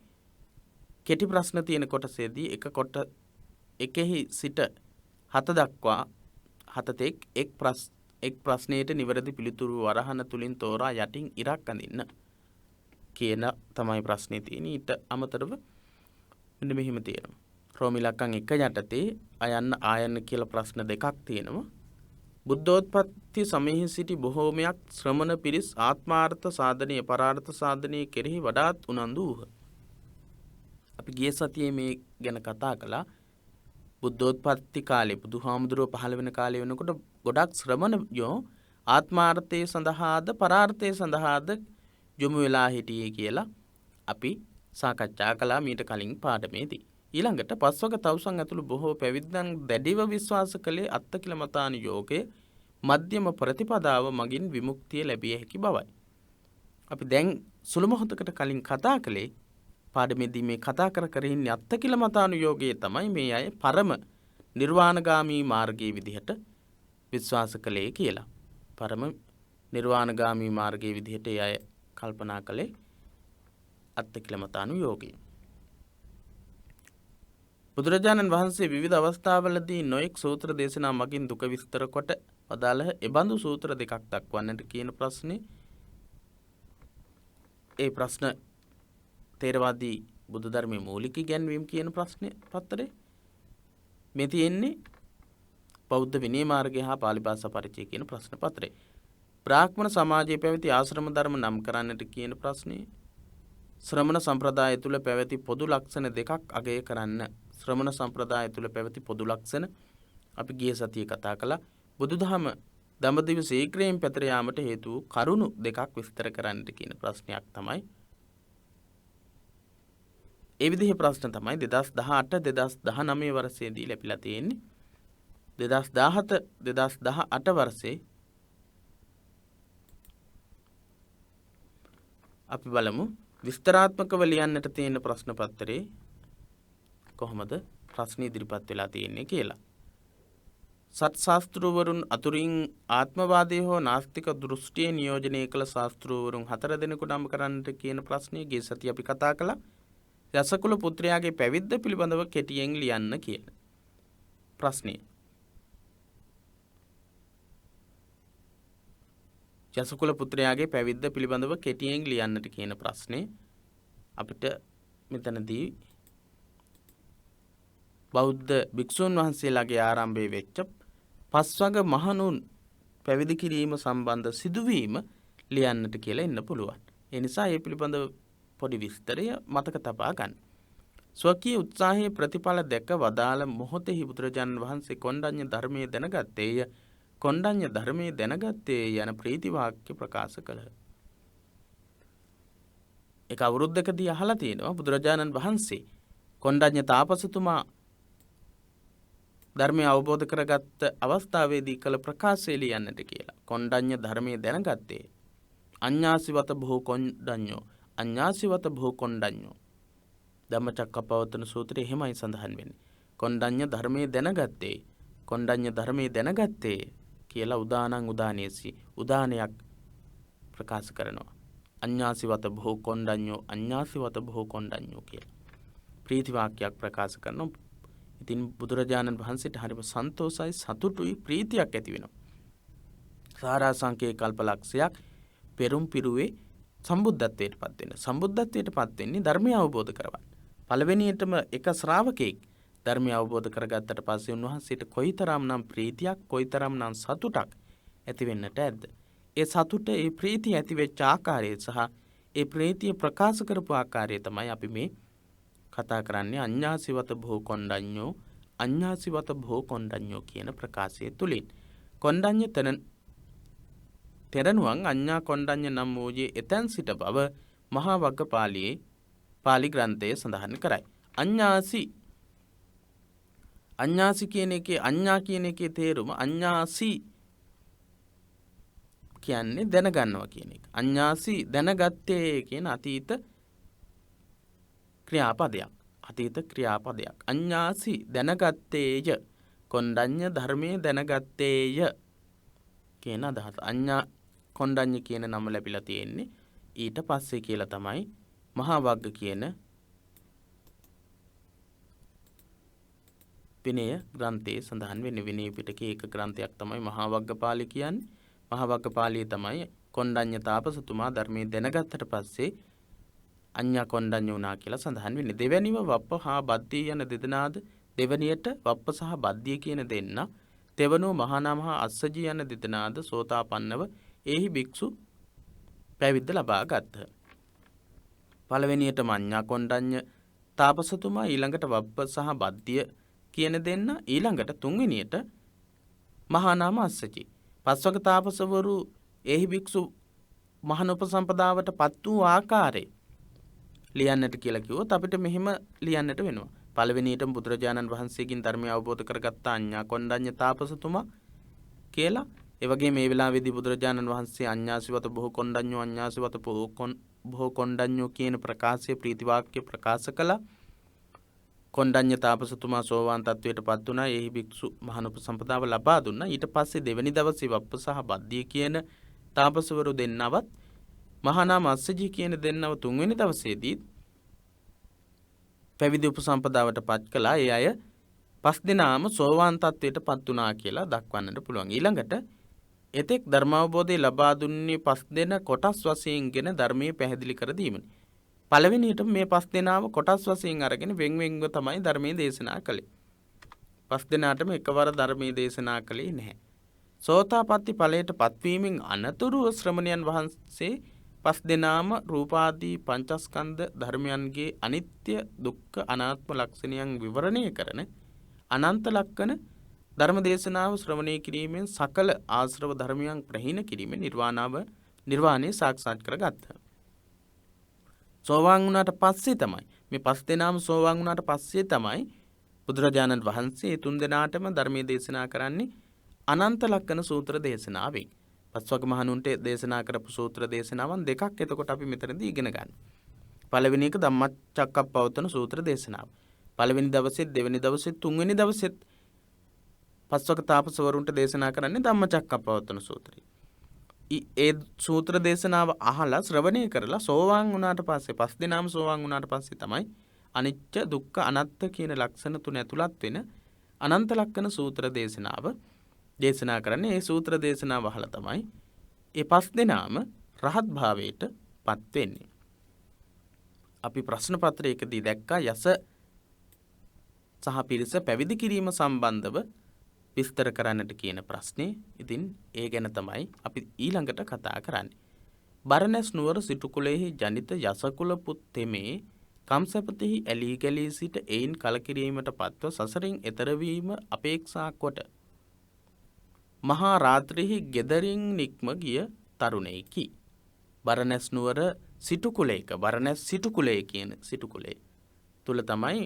කෙටි ප්‍රශ්න තියෙන කොටසේදී එකෙහි සිට 7 දක්වා 7 තෙක් එක් ප්‍රශ්නයට නිවැරදි පිළිතුරු වරහන තුලින් තෝරා යටින් ඉරක් අඳින්න කියන තමයි ප්‍රශ්නේ තියෙන්නේ. ඊට අමතරව මෙන්න මෙහිම තියෙනවා. රෝම ඉලක්කම් 1 යටතේ අයන්න ආයන්න කියලා ප්‍රශ්න දෙකක් තියෙනවා. බුද්ධෝත්පත්ති සමයෙහි සිටි බොහෝමයක් ශ්‍රමණ පිරිස් ආත්මාර්ථ සාධනීය පරාර්ථ සාධනීය කෙරෙහි වඩාත් උනන්දු වූහ. අපි ගිය සතියේ මේ ගැන කතා කළා. බුද්ධෝත්පත්ති කාලේ බුදුහාමුදුරුව පහළ වෙන කාලේ වෙනකොට ගොඩක් ශ්‍රමණයෝ ආත්මාර්ථය සඳහාද පරාර්ථය සඳහාද යොමු වෙලා හිටියේ කියලා අපි සාකච්ඡා කළා මීට කලින් පාඩමේදී. ඊළඟට පස්වග තවුසන් ඇතුළු බොහෝ පැවිද්දන් දැඩිව විශ්වාස කළේ අත්තකිලමතානුයෝගයේ මධ්‍යම ප්‍රතිපදාව මගින් විමුක්තිය ලැබිය හැකි බවයි. අපි දැන් සුළු මොහොතකට කලින් කතා කළේ පාඩමේදී මේ කතා කර ඉන්නේ අත්තකිලමතානුයෝගයේ තමයි මේ අය පරම නිර්වාණගාමී මාර්ගයේ විදිහට විශ්වාස කළේ කියලා. පරම නිර්වාණගාමී මාර්ගයේ විදිහට ඒ අය කල්පනා කළේ අත්තකිලමතානුයෝගය. බුදුරජාණන් වහන්සේ විවිධ අවස්ථාවලදී නොඑක් සූත්‍ර දේශනා මගින් දුක විස්තර කොට වදාළහ. එබඳු සූත්‍ර දෙකක් දක්වන්නට කියන ප්‍රශ්නේ ඒ ප්‍රශ්න තේරවාදී බුදු ධර්මයේ මූලික ඉගැන්වීම් කියන ප්‍රශ්නේ පත්‍රේ මේ තියෙන්නේ බෞද්ධ විනය මාර්ගය හා පාලි භාෂා පරිචය කියන ප්‍රශ්න පත්‍රේ. බ්‍රාහ්මණ සමාජයේ පැවති ආශ්‍රම ධර්ම නම් කරන්නට කියන ප්‍රශ්නේ ශ්‍රමණ සම්ප්‍රදාය තුල පැවති පොදු ලක්ෂණ දෙකක් අගය කරන්න. ශ්‍රමණ සම්ප්‍රදාය තුල පැවති පොදු ලක්ෂණ අපි ගිය සතියේ කතා කළා. බුදුදහම දඹදිව ශීඝ්‍රයෙන් පැතර යාමට හේතු කරුණු දෙකක් විස්තර කරන්නට කියන ප්‍රශ්නයක් තමයි. ඒ විදිහේ ප්‍රශ්න තමයි 2018 2019 වර්ෂයේදී ලැබිලා තියෙන්නේ. 2017 2018 වර්ෂයේ අපි බලමු විස්තරාත්මකව ලියන්නට තියෙන ප්‍රශ්න පත්‍රයේ කොහොමද ප්‍රශ්න ඉදිරිපත් වෙලා තියෙන්නේ කියලා. සත් ශාස්ත්‍රවරුන් අතුරින් ආත්මවාදී හෝ නාස්තික දෘෂ්ටිය නියෝජනය කළ ශාස්ත්‍රවරුන් 4 දෙනෙකු නම් කරන්නට කියන ප්‍රශ්නේ ගිය සතියේ අපි කතා කළා. යසකුල පුත්‍රයාගේ පැවිද්ද පිළිබඳව කෙටියෙන් ලියන්න කියලා. ප්‍රශ්නේ යසකුල පුත්‍රයාගේ පැවිද්ද පිළිබඳව කෙටියෙන් ලියන්නට කියන ප්‍රශ්නේ අපිට මෙතනදී බෞද්ධ භික්ෂුන් වහන්සේලාගේ ආරම්භයේ වෙච්ච පස්වග මහණුන් පැවිදි කිරීම සම්බන්ධ සිදුවීම ලියන්නට කියලා ඉන්න පුළුවන්. ඒ නිසා මේ පිළිබඳව පොඩි විස්තරය මතක තබා ගන්න. ස්වකීය උත්සාහයේ ප්‍රතිඵල දැක වදාළ මොහොතෙහි බුදුරජාණන් වහන්සේ කොණ්ඩඤ්ඤ ධර්මයේ දැනගත්තේය. කොණ්ඩඤ්ඤ ධර්මයේ දැනගත්තේ යන ප්‍රීති වාක්‍ය ප්‍රකාශ කළහ. ඒක අවුරුද්දකදී අහලා තියෙනවා බුදුරජාණන් වහන්සේ කොණ්ඩඤ්ඤ තාපසතුමා ධර්මය අවබෝධ කරගත්ත අවස්ථාවේදී කළ ප්‍රකාශය ලියන්නට කියලා. කොණ්ඩඤ්ඤ ධර්මයේ දැනගත්තේ අඤ්ඤාසිවත බොහෝ කොණ්ඩඤ්ඤෝ අඤ්ඤාසිවත බොහෝ කොණ්ඩඤ්ඤෝ ධම්මචක්කප්පවත්තන සූත්‍රයේ එහෙමයි සඳහන් වෙන්නේ. කොණ්ඩඤ්ඤ ධර්මයේ දැනගත්තේ කොණ්ඩඤ්ඤ ධර්මයේ දැනගත්තේ කියලා උදානං උදානේසි උදානයක් ප්‍රකාශ කරනවා. අඤ්ඤාසිවත බොහෝ කොණ්ඩඤ්ඤෝ අඤ්ඤාසිවත බොහෝ කොණ්ඩඤ්ඤෝ කියලා ප්‍රීති වාක්‍යයක් ප්‍රකාශ කරනවා. ඉතින් බුදුරජාණන් වහන්සේට හරිම සන්තෝෂයි සතුටුයි ප්‍රීතියක් ඇති වෙනවා. සාරාංශකේ කල්පලක්ෂයක් පෙරම් පිරුවේ සම්බුද්ධත්වයට පත් වෙන. සම්බුද්ධත්වයට පත් වෙන්නේ ධර්මය අවබෝධ කරගන්න. පළවෙනියටම එක ශ්‍රාවකෙක් ධර්මය අවබෝධ කරගත්තට පස්සේ උන්වහන්සේට කොයිතරම්නම් ප්‍රීතියක් කොයිතරම්නම් සතුටක් ඇති වෙන්නට ඇද්ද? ඒ සතුට ඒ ප්‍රීතිය ඇති වෙච්ච ආකාරය සහ ඒ ප්‍රීතිය ප්‍රකාශ කරපු ආකාරය තමයි අපි මේ කතා කරන්නේ අඤ්ඤාසිවත බොහෝ කොණ්ඩඤ්ඤෝ අඤ්ඤාසිවත බොහෝ කොණ්ඩඤ්ඤෝ කියන ප්‍රකාශය තුලින්. කොණ්ඩඤ්ඤ තෙරණුවන් අඤ්ඤා කොණ්ඩඤ්ඤ නම් වූයේ එතෙන් සිට බව මහා වග්ගපාළියේ පාලි ග්‍රන්ථයේ සඳහන් කරයි. අඤ්ඤාසි කියන එකේ අඤ්ඤා කියන එකේ තේරුම අඤ්ඤාසි කියන්නේ දැනගන්නවා කියන එක. අඤ්ඤාසි දැනගත්තේ කියන අතීත ක්‍රියාපදයක්. අඤ්ඤාසි දැනගත්තේය. කොණ්ඩඤ්ඤ ධර්මයේ දැනගත්තේය කියන අදහස. අඤ්ඤා කොණ්ඩඤ්ඤ කියන නම ලැබිලා තියෙන්නේ ඊට පස්සේ කියලා තමයි මහා වග්ග කියන විනය ග්‍රන්ථයේ සඳහන් වෙන්නේ. විනය පිටකයේ එක ග්‍රන්ථයක් තමයි මහා වග්ගපාළි කියන්නේ. මහා වග්ගපාළියේ තමයි කොණ්ඩඤ්ඤ තාපසතුමා ධර්මයේ දැනගත්තට පස්සේ අඤ්ඤා කොණ්ඩඤ්ඤ වුණා කියලා සඳහන් වෙන්නේ. දෙවැනිව වප්ප හා බද්දිය යන දෙදෙනාද දෙවැනියට වප්ප සහ බද්දිය කියන දෙන්න, තෙවනුව මහානාම හා අස්සජි යන දෙදෙනාද සෝතාපන්නව එහි භික්ෂු පැවිද්ද ලබා ගත්හ. පළවෙනියට අඤ්ඤා කොණ්ඩඤ්ඤ තාපසතුමා, ඊළඟට වප්ප සහ බද්දිය කියන දෙන්න, ඊළඟට තුන්වෙනියට මහානාම අස්සජි. පස්වක තාපසවරු එහි භික්ෂු මහාන උපසම්පදාවට පත් වූ ආකාරය ලියන්නට කියලා කිව්වොත් අපිට මෙහෙම ලියන්නට වෙනවා. පළවෙනියට බුදුරජාණන් වහන්සේගෙන් ධර්මය අවබෝධ කරගත්ත අඤ්ඤා කොණ්ඩඤ්ඤ තාපසතුමා කියලා. ඒ වගේ මේ වෙලාවේදී බුදුරජාණන් වහන්සේ අඤ්ඤාසිවත බොහෝ කොණ්ඩඤ්ඤෝ අඤ්ඤාසිවත බොහෝ කොණ්ඩඤ්ඤෝ කියන ප්‍රකාශය ප්‍රීති වාක්‍ය ප්‍රකාශ කළා. කොණ්ඩඤ්ඤ තාපසතුමා සෝවාන් තත්වයට පත් වුණා. එහි භික්ෂු මහාන උපසම්පදාව ලබා දුන්නා. ඊට පස්සේ දෙවැනි දවසේ වප්ප සහ බද්දිය කියන තාපසවරු දෙන්නවත් මහානාම අස්සජි කියන දෙන්නව තුන්වෙනි දවසේදී පැවිදි උපසම්පදාවට පත් කළා. ඒ අය පස් දෙනාම සෝවාන් තත්වයට පත් වුණා කියලා දක්වන්නට පුළුවන්. ඊළඟට එතෙක් ධර්මාවබෝධය ලබා දුන්නේ පස් දෙන කොටස් වශයෙන්ගෙන ධර්මයේ පැහැදිලි කර දීමයි. පළවෙනියට මේ පස් දෙනාව කොටස් වශයෙන් අරගෙන වෙන්වෙන්ව තමයි ධර්මයේ දේශනා කළේ. පස් දෙනාටම එකවර ධර්මයේ දේශනා කළේ නැහැ. සෝතාපට්ටි ඵලයට පත්වීමෙන් අනතුරුව ශ්‍රමණයන් වහන්සේ පස් දෙනාම රූපාදී පංචස්කන්ධ ධර්මයන්ගේ අනිත්‍ය දුක්ඛ අනාත්ම ලක්ෂණයන් විවරණය කරන අනන්ත ලක්ෂණ ධර්ම දේශනාව ශ්‍රවණය කිරීමෙන් සකල ආශ්‍රව ධර්මයන් ප්‍රහීන කිරීමෙන් නිර්වාණය සාක්ෂාත් කරගත්තා. සෝවාන් වුණාට පස්සේ තමයි මේ පස් දෙනාම සෝවාන් වුණාට පස්සේ තමයි බුදුරජාණන් වහන්සේ තුන් දෙනාටම ධර්මයේ දේශනා කරන්නේ අනන්ත ලක්ෂණ සූත්‍ර දේශනාවෙන්. පස්වග මහණුන්ට දේශනා කරපු සූත්‍ර දේශනාවන් දෙකක් එතකොට අපි මෙතනදී ඉගෙන ගන්න. පළවෙනි එක ධම්මචක්කප්පවත්තන සූත්‍ර දේශනාව. පළවෙනි දවසෙත් දෙවෙනි දවසෙත් තුන්වෙනි දවසෙත් පස්වක තාපසවරුන්ට දේශනා කරන්නේ ධම්මචක්කප්පවත්තන සූත්‍රය. ඒ සූත්‍ර දේශනාව අහලා ශ්‍රවණය කරලා සෝවාන් වුණාට පස්සේ පස් දෙනාම සෝවාන් වුණාට පස්සේ තමයි අනිත්‍ය දුක්ඛ අනාත්ම කියන ලක්ෂණ තුන ඇතුළත් වෙන අනන්ත ලක්ෂණ සූත්‍ර දේශනාව දේශනා කරන්නේ. ඒ සූත්‍ර දේශනාව අහලා තමයි ඒ පස් දෙනාම රහත් භාවයට පත් වෙන්නේ. අපි ප්‍රශ්න පත්‍රයකදී දැක්කා යස සහ පිරිස පැවිදි කිරීම සම්බන්ධව විස්තර කරන්නට කියන ප්‍රශ්නේ. ඉතින් ඒ ගැන තමයි අපි ඊළඟට කතා කරන්නේ. බරණැස් නුවර සිටුකුලෙහි ජනිත යසකුල පුත් තෙමේ කම්සපතෙහි ඇලී ගැලී සිට එයින් කලකිරීමට පත්ව සසරින් එතර වීම අපේක්ෂා කොට මහා රාත්‍රියෙහි ගෙදරින් නික්ම ගිය තරුණයෙකි. බරණැස් නුවර සිටුකුලයක බරණැස් සිටුකුලය කියන සිටුකුලේ තුල තමයි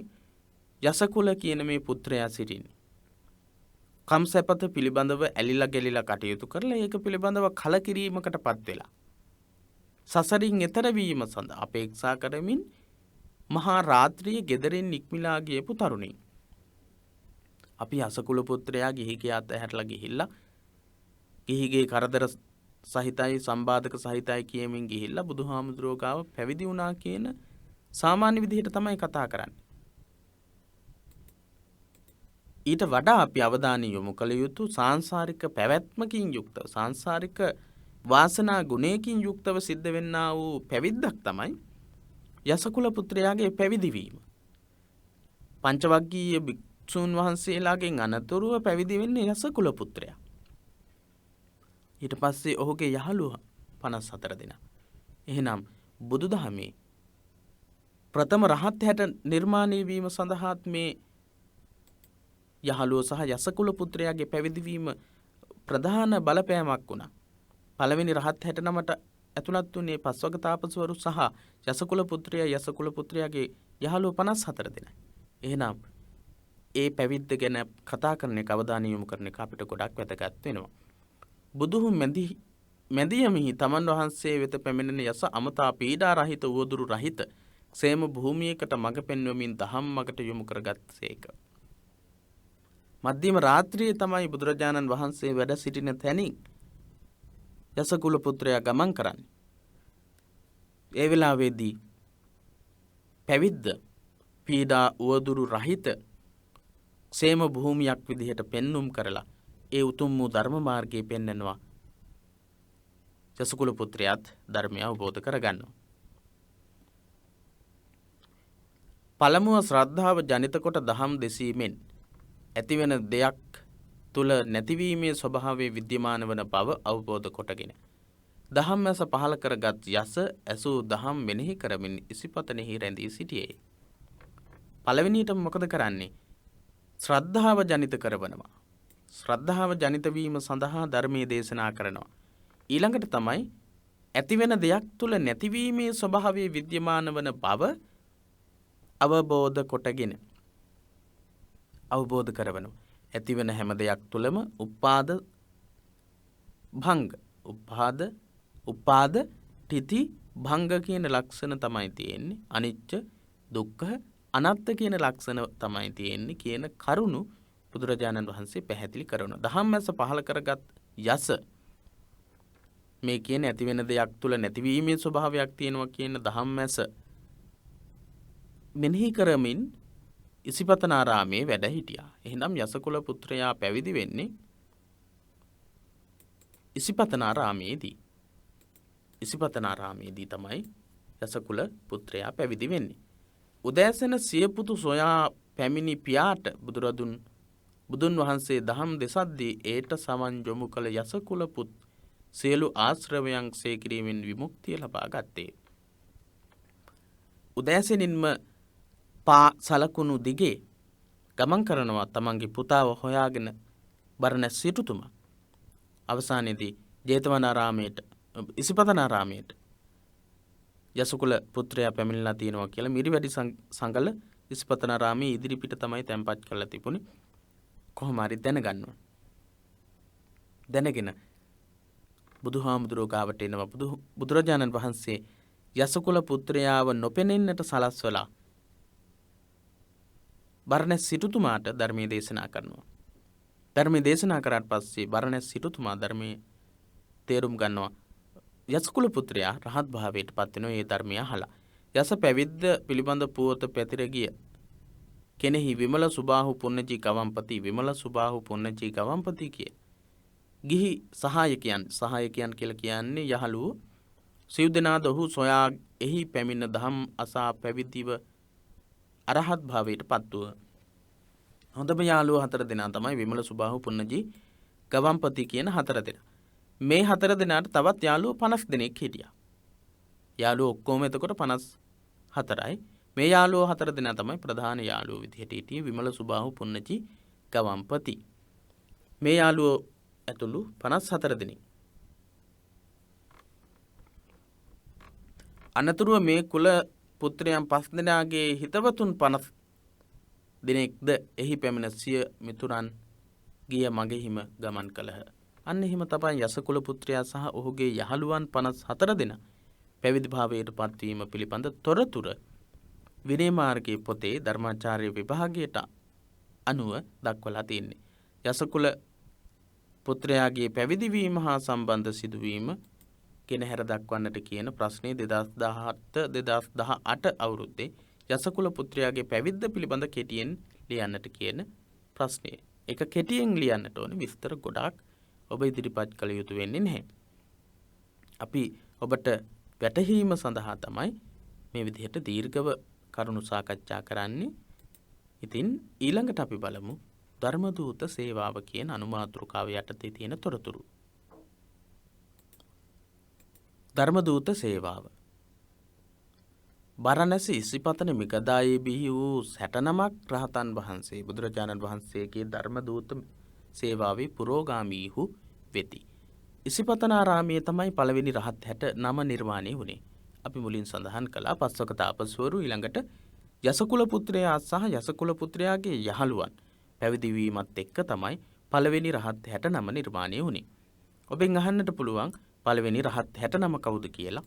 යසකුල කියන මේ පුත්‍රයා සිටින්නේ. කම්සපත පිළිබඳව ඇලිලා ගැලිලා කටයුතු කරලා ඒක පිළිබඳව කලකිරීමකටපත් වෙලා සසරින් එතර වීම සඳහා අපේක්ෂා කරමින් මහා රාත්‍රියේ ගෙදරින් නික්මිලා ගියපු තරුණිය. අපි යසකුල පුත්‍රයා ගිහි ගියාත් ඇහැරලා ගිහිල්ලා ගිහිගේ කරදර සහිතයි සම්බාධක සහිතයි කියමින් ගිහිල්ලා බුදුහාමුදුරුවෝ ගාව පැවිදි වුණා කියන සාමාන්‍ය විදිහට තමයි කතා කරන්නේ. ඊට වඩා අපි අවධානය යොමු කළ යුතු සාංශාරික පැවැත්මකින් යුක්තව සාංශාරික වාසනා ගුණයකින් යුක්තව සිද්ධ වෙන්නා වූ පැවිද්දක් තමයි යසකුල පුත්‍රයාගේ පැවිදි වීම. පංචවග්ගීය භික්ෂුන් වහන්සේලාගෙන් අනතුරුව පැවිදි වෙන්නේ යසකුල පුත්‍රයා. ඊට පස්සේ ඔහුගේ යහළුවා 54 දෙනා. එහෙනම් බුදුදහමේ ප්‍රථම රහත් හැට නිර්මාණය වීම සඳහාත් මේ යහළුව සහ යසකුල පුත්‍රයාගේ පැවිදි වීම ප්‍රධාන බලපෑමක් වුණා. පළවෙනි රහත් 69ට ඇතුළත් වුණේ පස්වග තාපසවරු සහ යසකුල පුත්‍රයා යසකුල පුත්‍රයාගේ යහළුවෝ 54 දෙනයි. එහෙනම් ඒ පැවිද්ද ගැන කතා කරන එක අවධානය යොමු කරන එක අපිට ගොඩක් වැදගත් වෙනවා. බුදුහු මැදියමෙහි තමන් වහන්සේ වෙත පැමිණෙන යස අමතා පීඩා රහිත උවදුරු රහිත ක්ෂේම භූමියකට මඟ පෙන්වමින් දහම් මගට යොමු කරගත්සේක. මධ්‍යම රාත්‍රියේ තමයි බුදුරජාණන් වහන්සේ වැඩ සිටින තැනින් යසකුල පුත්‍රයා ගමන් කරන්නේ. ඒ වෙලාවේදී පැවිද්ද පීඩා උවදුරු රහිත ක්ෂේම භූමියක් විදිහට පෙන්눔 කරලා ඒ උතුම් වූ ධර්ම මාර්ගයේ පෙන්වනවා. යසකුල පුත්‍රයාත් ධර්මය අවබෝධ කරගන්නවා. පළමුව ශ්‍රද්ධාව ජනිත කොට දහම් දෙසීමෙන් ඇතිවෙන දෙයක් තුල නැතිවීමේ ස්වභාවය විද්‍යමාන වන බව අවබෝධ කොටගෙන දහම් ඇස පහල කරගත් යස ඇසූ දහම් මෙනෙහි කරමින් ඉසිපතනෙහි රැඳී සිටියේ. පළවෙනියට මොකද කරන්නේ? ශ්‍රද්ධාව ජනිත කරවනවා. ශ්‍රද්ධාව ජනිත වීම සඳහා ධර්මයේ දේශනා කරනවා. ඊළඟට තමයි ඇතිවෙන දෙයක් තුල නැතිවීමේ ස්වභාවය විද්‍යමාන වන බව අවබෝධ කොටගෙන අවබෝධ කරවනවා. ඇතිවෙන හැම දෙයක් තුළම උපාද තිති භංග කියන ලක්ෂණ තමයි තියෙන්නේ. අනිච්ච දුක්ඛ අනාත්ම කියන ලක්ෂණ තමයි තියෙන්නේ කියන කරුණු බුදුරජාණන් වහන්සේ පැහැදිලි කරනවා. ධම්මස පහල කරගත් යස මේ කියන ඇතිවෙන දෙයක් තුළ නැතිවීමේ ස්වභාවයක් තියෙනවා කියන ධම්මස මෙනෙහි කරමින් ඉසිපතනාරාමේ වැඩ හිටියා. එහෙනම් යසකුල පුත්‍රයා පැවිදි වෙන්නේ ඉසිපතනාරාමේදී. ඉසිපතනාරාමේදී තමයි යසකුල පුත්‍රයා පැවිදි වෙන්නේ. උදෑසන සියපුතු සොයා පැමිණි පියාට බුදුන් වහන්සේ දහම් දෙසද්දී ඒට සමන් යොමු කළ යසකුල පුත් සියලු ආශ්‍රවයන් ක්ෂය කිරීමෙන් විමුක්තිය ලබා ගත්තේ. උදෑසනින්ම පා සලකුණු දිගේ ගමන් කරනවා තමන්ගේ පුතාව හොයාගෙන බරණැස් සිටුතුමා. අවසානයේදී ජේතවනාරාමයට ඉසිපතනාරාමයට යසකුල පුත්‍රයා පැමිණලා තියෙනවා කියලා මිරිවැඩි සංගල ඉසිපතනාරාමයේ ඉදිරිපිට තමයි තැන්පත් කරලා තිබුණේ. කොහොම හරි දැනගන්නවා. දැනගෙන බුදුහාමුදුරුවෝ ගාවට එනවා. බුදුරජාණන් වහන්සේ යසකුල පුත්‍රයාව නොපෙනෙන්නට සලස්වලා බරණැස් සිටුතුමාට ධර්මයේ දේශනා කරනවා. ධර්මයේ දේශනා කරාට පස්සේ බරණැස් සිටුතුමා ධර්මයේ තේරුම් ගන්නවා. යසකුල පුත්‍රයා රහත් භාවයට පත් වෙනවා මේ ධර්මය අහලා. යස පැවිද්ද පිළිබඳ පුවත පැතිර ගිය කෙනෙහි විමල සුබාහු පුන්නජී ගවම්පති කිය. ගිහි සහායකයන් කියලා කියන්නේ යහළුවෝ සිව් දෙනාද ඔහු සොයා එහි පැමිණ දහම් අසා පැවිදිව අරහත් භාවයට පත් වූ. හොඳම යාළුවෝ 4 දෙනා තමයි විමල සුබාහු පුන්නජී ගවම්පති කියන 4 දෙනා. මේ 4 දෙනාට තවත් යාළුවෝ 50 දෙනෙක් හිටියා. යාළුවෝ ඔක්කොම එතකොට 54යි. මේ යාළුවෝ 4 දෙනා තමයි ප්‍රධාන යාළුවෝ විදිහට හිටියේ විමල සුබාහු පුන්නජී ගවම්පති. මේ යාළුවෝ ඇතුළු 54 දෙනෙක්. අනතුරුව මේ කුල පුත්‍රයන් 5 දෙනාගේ හිතවතුන් 50 දෙනෙක්ද එහි පැමිණ සිය මිතුරන් ගිය මගෙහිම ගමන් කළහ. අන්න එහෙම තමයි යසකුල පුත්‍රයා සහ ඔහුගේ යහළුවන් 54 දෙනා පැවිදි භාවයට පත්වීම පිළිබඳ තොරතුර විනය මාර්ගයේ පොතේ ධර්මාචාර්ය විභාගයට අනුව දක්වලා තියෙන්නේ. යසකුල පුත්‍රයාගේ පැවිදි වීම හා සම්බන්ධ සිදුවීම කෙනහැර දක්වන්නට කියන ප්‍රශ්නේ 2017 අවුරුද්දේ යසකුල පුත්‍රයාගේ පැවිද්ද පිළිබඳ කෙටියෙන් ලියන්නට කියන ප්‍රශ්නේ. ඒක කෙටියෙන් ලියන්නට ඕනේ, විස්තර ගොඩාක් ඔබ ඉදිරිපත් කළ යුතු වෙන්නේ නැහැ. අපි ඔබට වැටහීම සඳහා තමයි මේ විදිහට දීර්ඝව කරුණු සාකච්ඡා කරන්නේ. ඉතින් ඊළඟට අපි බලමු ධර්මදූත සේවාව කියන අනුමාතෘකාව යටතේ තියෙන තොරතුරු. ධර්මදූත සේවාව. බරණැස ඉසිපතන මිගදායේ බිහි වූ 69ක් රහතන් වහන්සේ බුදුරජාණන් වහන්සේගේ ධර්මදූත සේවාවේ පුරෝගාමීහු වෙති. ඉසිපතනාරාමයේ තමයි පළවෙනි රහත් 69 නිර්මාණය වුණේ. අපි මුලින් සඳහන් කළා පස්වක තාපසවරු ඊළඟට යසකුල පුත්‍රයා සහ යසකුල පුත්‍රයාගේ යහළුවන් පැවිදි වීමත් එක්ක තමයි පළවෙනි රහත් 69 නිර්මාණය වුණේ. ඔබෙන් අහන්නට පුළුවන් පළවෙනි රහත් 69 කවුද කියලා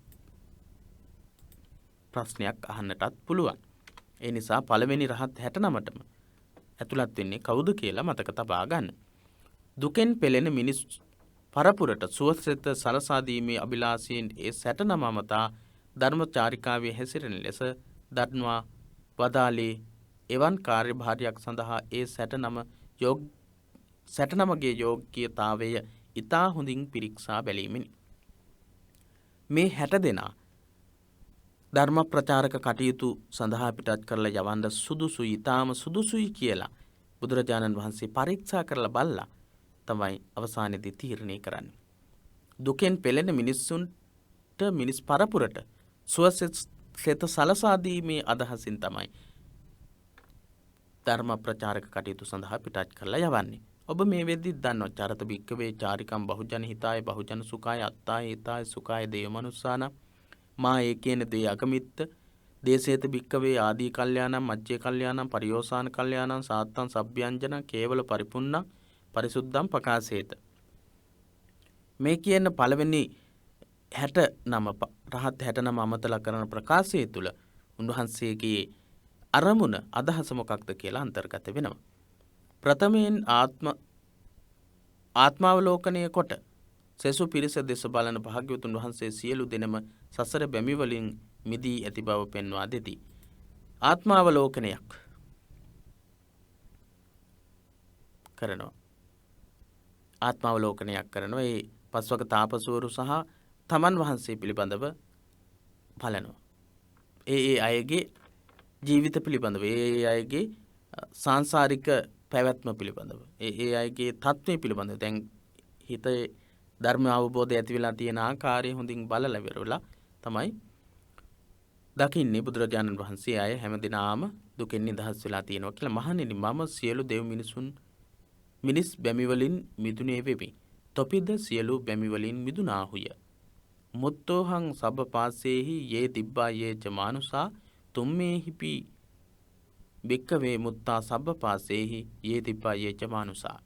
ප්‍රශ්නයක් අහන්නටත් පුළුවන්. ඒ නිසා පළවෙනි රහත් 69ටම ඇතුළත් වෙන්නේ කවුද කියලා මතක තබා ගන්න. දුකෙන් පෙළෙන මිනිස් පරපුරට සුවසෙත සලසා දීමේ අභිලාෂයෙන් ඒ 69 මතා ධර්මචාරිකාවේ හැසිරෙන ලෙස දන්වා වදාළේ එවන් කාර්යභාරයක් සඳහා ඒ 69ගේ යෝග්‍යතාවය ඉතා හොඳින් පිරික්සා බැලීමෙනි. මේ 60 දෙනා ධර්ම ප්‍රචාරක කටයුතු සඳහා පිටත් කරලා යවන්න සුදුසුයි, ඊටාම සුදුසුයි කියලා බුදුරජාණන් වහන්සේ පරීක්ෂා කරලා බලලා තමයි අවසානයේදී තීරණය කරන්නේ. දුකෙන් පෙළෙන මිනිස්සුන්ට මිනිස් පරපුරට සුවසෙත සලසා දීමේ අදහසින් තමයි ධර්ම ප්‍රචාරක කටයුතු සඳහා පිටත් කරලා යවන්නේ. ඔබ මේ වෙද්දි දන්නවා චරත බික්කවේ චාරිකම් බහුජන හිතාය බහුජන සුඛාය අත්තාය හිතාය සුඛාය දේවමනුස්සාන මා ඒකේන දේ අගමිත්ත දේශේත බික්කවේ ආදී කල්යාණම් මජ්ජේ කල්යාණම් පරියෝසాన කල්යාණම් සාත්තං සබ්බ්‍යංජන කේවල පරිපුන්නං පරිසුද්ධම් පකාසේත. මේ කියන පළවෙනි 69 රහත් 69 අමතලා කරන ප්‍රකාශය තුළ උන්වහන්සේගේ අරමුණ අදහස මොකක්ද කියලා අන්තර්ගත වෙනවා. ප්‍රථමයෙන් ආත්මාවලෝකනය කොට සෙසු පිරිස දෙස බලන භාග්‍යවතුන් වහන්සේ සියලු දෙනම සසර බැමි වලින් මිදී ඇති බව පෙන්වා දෙති. ආත්මාවලෝකනයක් කරනවා. ආත්මාවලෝකනයක් කරනවා. ඒ පස්වක තාපසවරු සහ තමන් වහන්සේ පිළිබඳව බලනවා. ඒ අයගේ ජීවිත පිළිබඳව, ඒ අයගේ සාංශාරික පැවැත්ම පිළිබඳව, ඒ අයගේ තත්ත්වය පිළිබඳව දැන් හිතේ ධර්ම අවබෝධය ඇති වෙලා තියෙන ආකාරය හොඳින් බලලා ඉවරලා තමයි දකින්නේ බුදුරජාණන් වහන්සේ අය හැමදිනාම දුකෙන් නිදහස් වෙලා තියෙනවා කියලා. මහණෙනි මම සියලු දෙව් මිනිස් බැමි වලින් මිදුනේ වෙමි. තොපිද සියලු බැමි වලින් මිදුනාහුය. මුත්තෝහං සබ්බ පාසේහි යේ තිබ්බා යේ ච මානුසා තුම්මේහිපි බික්කවේ මුත්තා සබ්බ පාසේහි යේ තිබ්බා යේ ච මානුසා.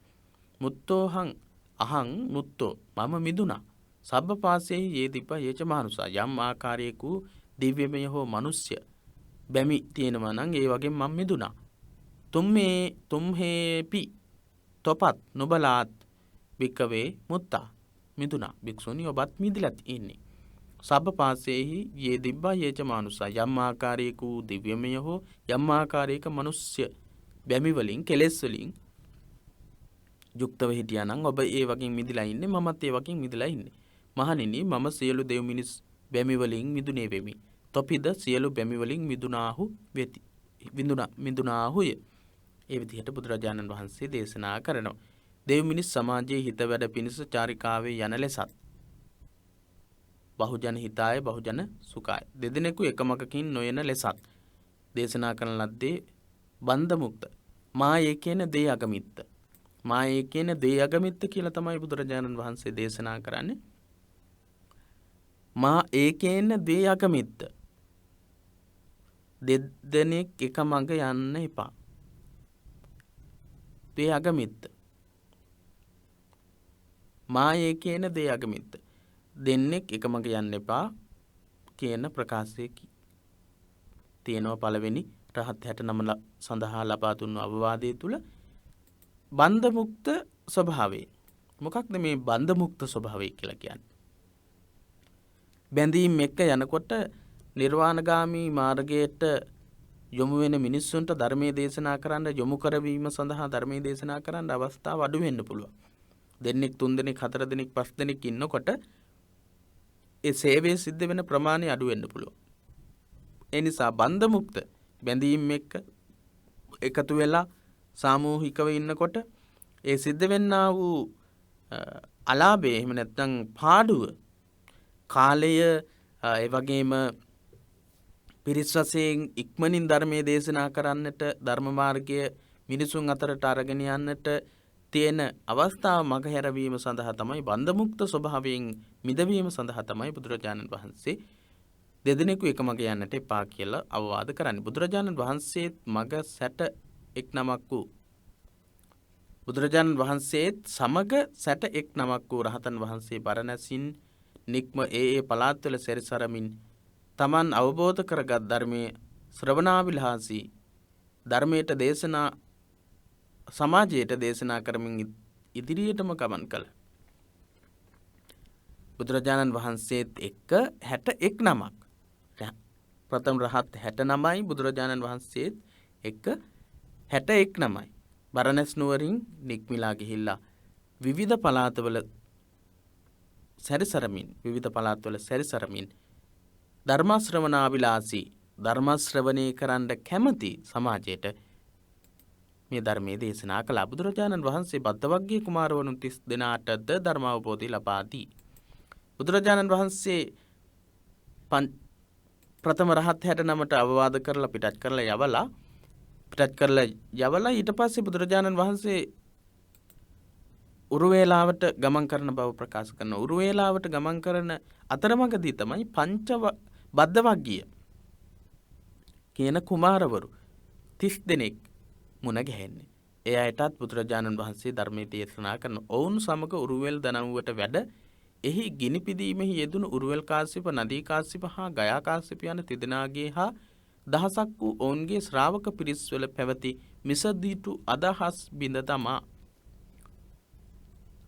මුත්තෝහං අහං මුත්තෝ මම මිදුනා සබ්බ පාසේහි යේ තිබ්බා යේ ච මානුසා. යම් ආකාරයක දිව්‍යමය හෝ මනුෂ්‍ය බැමි තියෙනවා නම් ඒ වගේ මම මිදුනා. තුම්හේපි තොපත් නොබලාත් බික්කවේ මුත්තා මිදුනා. භික්ෂුනි ඔබත් මිදිලත් ඉන්නේ. සබ්බ පාසේහි යේ දිබ්බා යේ ච මානුසා. යම් ආකාරයක දිව්‍යමය හෝ යම් ආකාරයක මනුෂ්‍ය බැමි වලින් කෙලෙස් වලින් යුක්තව හිටියා නම් ඔබ ඒ වගේ මිදිලා ඉන්නේ, මමත් ඒ වගේ මිදිලා ඉන්නේ. මහණෙනි මම සියලු දෙව් මිනිස් බැමි වලින් මිදුනේ වෙමි. තොපිද සියලු බැමි වලින් මිදුනාහු වෙති. මිදුනාහුය. ඒ විදිහට බුදුරජාණන් වහන්සේ දේශනා කරනවා. දෙව් මිනිස් සමාජයේ හිත වැඩ පිණිස චාරිකාවේ යන ලෙසත් බහුජන හිතාය බහුජන සුඛාය දෙදෙනෙකු එකමකකින් නොයන ලෙසත් දේශනා කරන ලද්දේ බන්ධ මුක්ත මා ඒකේන දේ අගමිත්ත. මා ඒකේන දේ අගමිත්ත කියලා තමයි බුදුරජාණන් වහන්සේ දේශනා කරන්නේ. මා ඒකේන දේ අගමිත්ත. දෙදෙනෙක් එක මඟ යන්න එපා. දේ අගමිත්ත. මා ඒකේන දේ අගමිත්ත. දෙන්නෙක් එක මඟ යන්න එපා කියන ප්‍රකාශය තියෙනවා පළවෙනි රහත් 69 සඳහා ලබා දුන්නු අවවාදයේ තුල. බන්ධ මුක්ත ස්වභාවය. මොකක්ද මේ බන්ධ මුක්ත ස්වභාවය කියලා කියන්නේ? බැඳීම් එක්ක යනකොට නිර්වාණගාමී මාර්ගයට යොමු වෙන මිනිස්සුන්ට ධර්මයේ දේශනා කරන්න යොමු කරවීම සඳහා ධර්මයේ දේශනා කරන්න අවස්ථාව අඩු වෙන්න පුළුවන්. දෙන්නෙක්, තුන් දෙනෙක්, හතර දෙනෙක්, පස් දෙනෙක් ඉන්නකොට ඒ සේවය සිද්ධ වෙන ප්‍රමාණය අඩු වෙන්න පුළුවන්. ඒ නිසා බන්ධ මුක්ත බැඳීම් එක්ක එකතු වෙලා සාමූහිකව ඉන්නකොට ඒ සිද්ධ වෙන්නා වූ අලාභය එහෙම නැත්නම් පාඩුව කාලය ඒ වගේම පිරිස් වශයෙන් ඉක්මනින් ධර්මයේ දේශනා කරන්නට ධර්ම මාර්ගය මිනිසුන් අතරට අරගෙන යන්නට තියෙන අවස්ථාව මගහැරවීම සඳහා තමයි බන්ධමුක්ත ස්වභාවයෙන් මිදවීම සඳහා තමයි බුදුරජාණන් වහන්සේ දෙදෙනෙකු එක මග යන්නට එපා කියලා අවවාද කරන්නේ. බුදුරජාණන් වහන්සේත් මග සැට එක් නමක් වූ බුදුරජාණන් වහන්සේත් සමග සැට එක් නමක් වූ රහතන් වහන්සේ බරණැසින් නික්ම ඒ පළාත්වල සැරිසරමින් තමන් අවබෝධ කරගත් ධර්මයේ ශ්‍රවණාවිලාසී ධර්මයට දේශනා සමාජයට දේශනා කරමින් ඉදිරියටම ගමන් කළ බුදුරජාණන් වහන්සේත් එක්ක 61 නමක් ප්‍රථම රහත් 69යි බුදුරජාණන් වහන්සේත් එක්ක 61 නමයි බරණැස් නුවරින් නික්මිලා ගිහිල්ලා විවිධ පළාතවල සැරිසරමින් ධර්ම ශ්‍රවණාවිලාසී ධර්ම ශ්‍රවණය කරන්න කැමති සමාජයට මේ ධර්මයේ දේශනා කළා. බුදුරජාණන් වහන්සේ බද්දවග්ගී කුමාරවරුන් 30 දෙනාටද ධර්ම අවබෝධය ලබා දී. බුදුරජාණන් වහන්සේ ප්‍රථම රහත් 69ට අවවාද කරලා පිටත් කරලා යවලා ඊට පස්සේ බුදුරජාණන් වහන්සේ උරුවේලාවට ගමන් කරන බව ප්‍රකාශ කරනවා. උරුවේලාවට ගමන් කරන අතරමඟදී තමයි බද්දවග්ගීය කියන කුමාරවරු 30 දෙනෙක් මුණ ගැහෙන්නේ. ඒ අයටත් බුදුරජාණන් වහන්සේ ධර්මයේ දේශනා කරන ඔවුන් සමග උරුවෙල් දනව්වට වැඩ එහි ගිනි පිදීමෙහි යෙදුණු උරුවෙල් කාශ්‍යප, නදී කාශ්‍යප හා ගයා කාශ්‍යප යන තිදෙනාගේ හා දහසක් වූ ඔවුන්ගේ ශ්‍රාවක පිරිස් වල පැවති මිසදීතු අදහස් බිඳ තමා.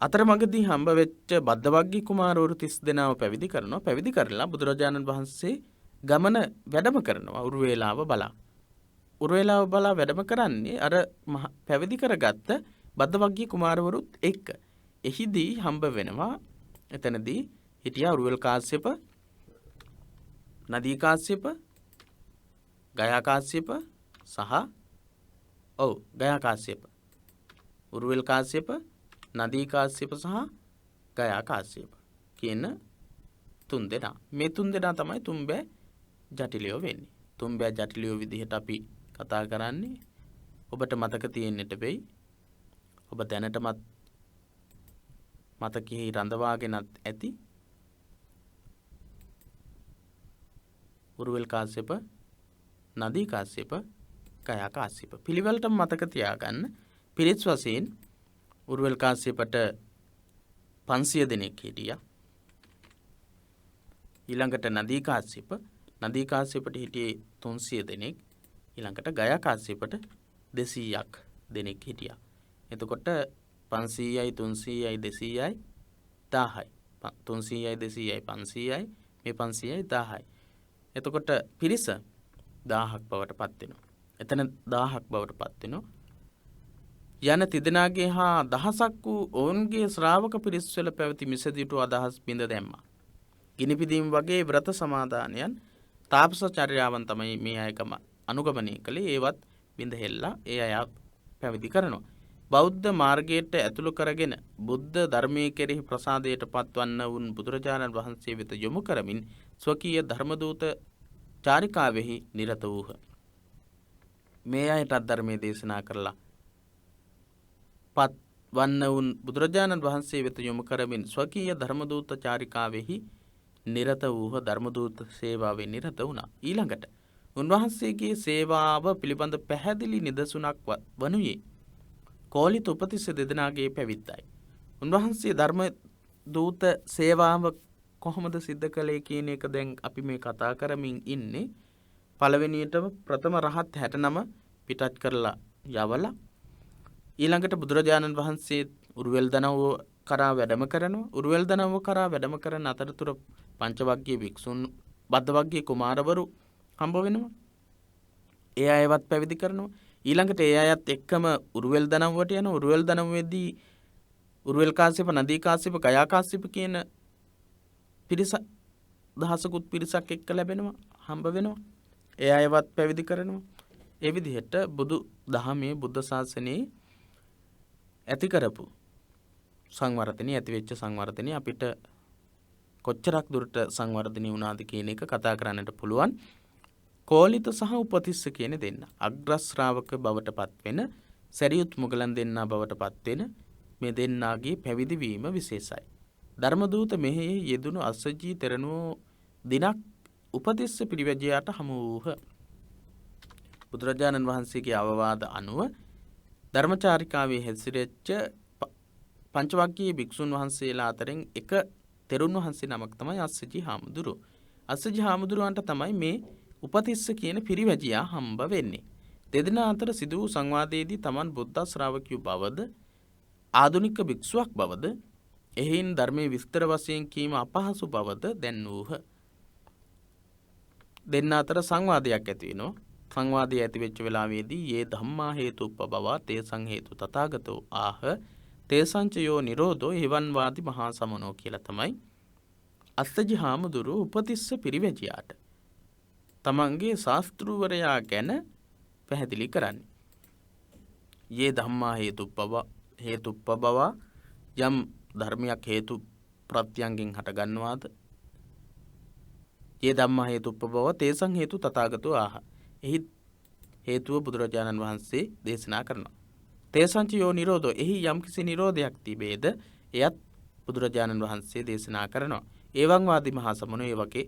අතරමඟදී හම්බ වෙච්ච බද්දවග්ගී කුමාරවරු 30 දෙනාව පැවිදි කරනවා. පැවිදි කරලා බුදුරජාණන් වහන්සේ ගමන වැඩම කරනවා උරුවේලාව බලා. උරුවේලාව බලා වැඩම කරන්නේ අර පැවිදි කරගත්ත බද්දවග්ගී කුමාරවරුත් එක්ක. එහිදී හම්බ වෙනවා එතනදී හිටියා උරුවෙල් කාශ්‍යප, නදී කාශ්‍යප, ගයා කාශ්‍යප සහ ගයා කාශ්‍යප. උරුවෙල් කාශ්‍යප, නදී කාශ්‍යප සහ ගයා කාශ්‍යප කියන 3 දෙනා. මේ 3 දෙනා තමයි තුන්බෑ ජටිලයෝ වෙන්නේ. තුන්බෑ ජටිලයෝ විදිහට අපි කතා කරන්නේ ඔබට මතක තියෙන්නට වෙයි. ඔබ දැනටමත් මතකෙහි රඳවාගෙනත් ඇති. උරුවෙල් කාශ්‍යප, නදී කාශ්‍යප, ගයා කාශ්‍යප. පිළිවෙලට මතක තියාගන්න. පිරිස් වශයෙන් උරුවෙල් කාශ්‍යපට 500 දෙනෙක් හිටියා. ඊළඟට නදී කාශ්‍යපට හිටියේ 300 දෙනෙක්. ඊළඟට ගයා කාශ්‍යපට 200ක් දෙනෙක් හිටියා. එතකොට 500යි 300යි 200යි 1000යි. 300යි 200යි 500යි මේ 500යි 1000යි. එතකොට පිරිස 1000ක් බවට පත් වෙනවා. එතන 1000ක් බවට පත් වෙනවා. යන තිදෙනාගේ හා දහසක් වූ ඔවුන්ගේ ශ්‍රාවක පිරිස් වල පැවති මිසදිටු අදහස් බිඳ දැම්මා. ගිනිපිදීම් වගේ ව්‍රත සමාදානයන් තාපසචර්යාවන් තමයි මේ අයකම අනුගමනය කළේ. ඒවත් බිඳ හෙල්ලා ඒ අය පැවිදි කරනවා. බෞද්ධ මාර්ගයට ඇතුළු කරගෙන බුද්ධ ධර්මයේ කෙරෙහි ප්‍රසාදයට පත්වන්න වුන් බුදුරජාණන් වහන්සේ වෙත යොමු කරමින් ස්වකීය ධර්මදූත චාරිකාවෙහි නිරත වූහ. මේ අයටත් ධර්මයේ දේශනා කරලා පත්වන්න වුන් බුදුරජාණන් වහන්සේ වෙත යොමු කරමින් ස්වකීය ධර්මදූත චාරිකාවෙහි නිරත වූහ. ධර්මදූත සේවාවේ නිරත වුණා. ඊළඟට උන්වහන්සේගේ සේවාව පිළිබඳ පැහැදිලි නිදසුනක් වනුයේ කෝලිත උපතිස්ස දෙදෙනාගේ පැවිද්දයි. උන්වහන්සේ ධර්ම දූත සේවාව කොහොමද සිද්ධ කළේ කියන එක දැන් අපි මේ කතා කරමින් ඉන්නේ. පළවෙනියටම ප්‍රථම රහත් 69 පිටත් කරලා යවලා ඊළඟට බුදුරජාණන් වහන්සේ උරුවෙල් දනව්ව කරා වැඩම කරනවා. උරුවෙල් දනව්ව කරා වැඩම කරන අතරතුර පංචවග්ගීය භික්ෂුන් බද්දවග්ගීය කුමාරවරු හම්බ වෙනවා. ඒ අයවත් පැවිදි කරනවා. ඊළඟට ඒ අයත් එක්කම උරුවෙල් දනව්වට යන උරුවෙල් දනව්වේදී උරුවෙල් කාශ්‍යප, නදී කාශ්‍යප, ගයා කාශ්‍යප කියන පිරිස දහසකුත් පිරිසක් එක්ක ලැබෙනවා, හම්බ වෙනවා. ඒ අයවත් පැවිදි කරනවා. ඒ විදිහට බුදු දහමේ බුද්ධ ශාසනයේ ඇති කරපු සංවර්ධනය ඇති වෙච්ච සංවර්ධනය අපිට කොච්චරක් දුරට සංවර්ධනය වුණාද කියන එක කතා කරන්නට පුළුවන්. කෝලිත සහ උපතිස්ස කියන දෙන්න අග්‍ර ශ්‍රාවක බවට පත් වෙන සරියුත් මුගලන් දෙන්නා බවට පත් වෙන මේ දෙන්නාගේ පැවිදි වීම විශේෂයි. ධර්මදූත මෙහෙයෙහි යෙදුණු අස්සජී තෙරණුවෝ දිනක් උපතිස්ස පිරිවැජයාට හමු වූහ. බුදුරජාණන් වහන්සේගේ අවවාද අනුව ධර්මචාරිකාවේ හැසිරෙච්ච පංචවග්ගීය භික්ෂුන් වහන්සේලා අතරින් එක තෙරුන් වහන්සේ නමක් තමයි අස්සජී හාමුදුරුවෝ. අස්සජී හාමුදුරුවන්ට තමයි මේ උපතිස්ස කියන පිරිවැජියා හම්බ වෙන්නේ. දෙදෙනා අතර සිදු වූ සංවාදයේදී තමන් බුද්ධ ශ්‍රාවකයෝ බවද ආධුනික භික්ෂුවක් බවද එහින් ධර්මයේ විස්තර වශයෙන් කීම අපහසු බවද දැන්වූහ. දෙන්න අතර සංවාදයක් ඇති වෙනවා. සංවාදය ඇති වෙච්ච වෙලාවේදී යේ ධම්මා හේතුප්පබවා තේසං හේතු තථාගතෝ ආහ තේසංචයෝ නිරෝධෝ එවං වාදි මහා සමනෝ කියලා තමයි අස්සජි හාමුදුරුවෝ උපතිස්ස පිරිවැජියාට තමන්ගේ ශාස්ත්‍රූවරයා ගැන පැහැදිලි කරන්නේ. යේ ධම්මා හේතුප්පබවා යම් ධර්මයක් හේතු ප්‍රත්‍යයෙන් හටගන්නවාද යේ ධම්මා හේතුප්පබව තේසං හේතු තථාගතෝ ආහ එහි හේතුව බුදුරජාණන් වහන්සේ දේශනා කරනවා. තේසංචයෝ නිරෝධෝ එහි යම්කිසි නිරෝධයක් තිබේද එයත් බුදුරජාණන් වහන්සේ දේශනා කරනවා. ඒවං වාදි මහා සමනෝ ඒ වගේ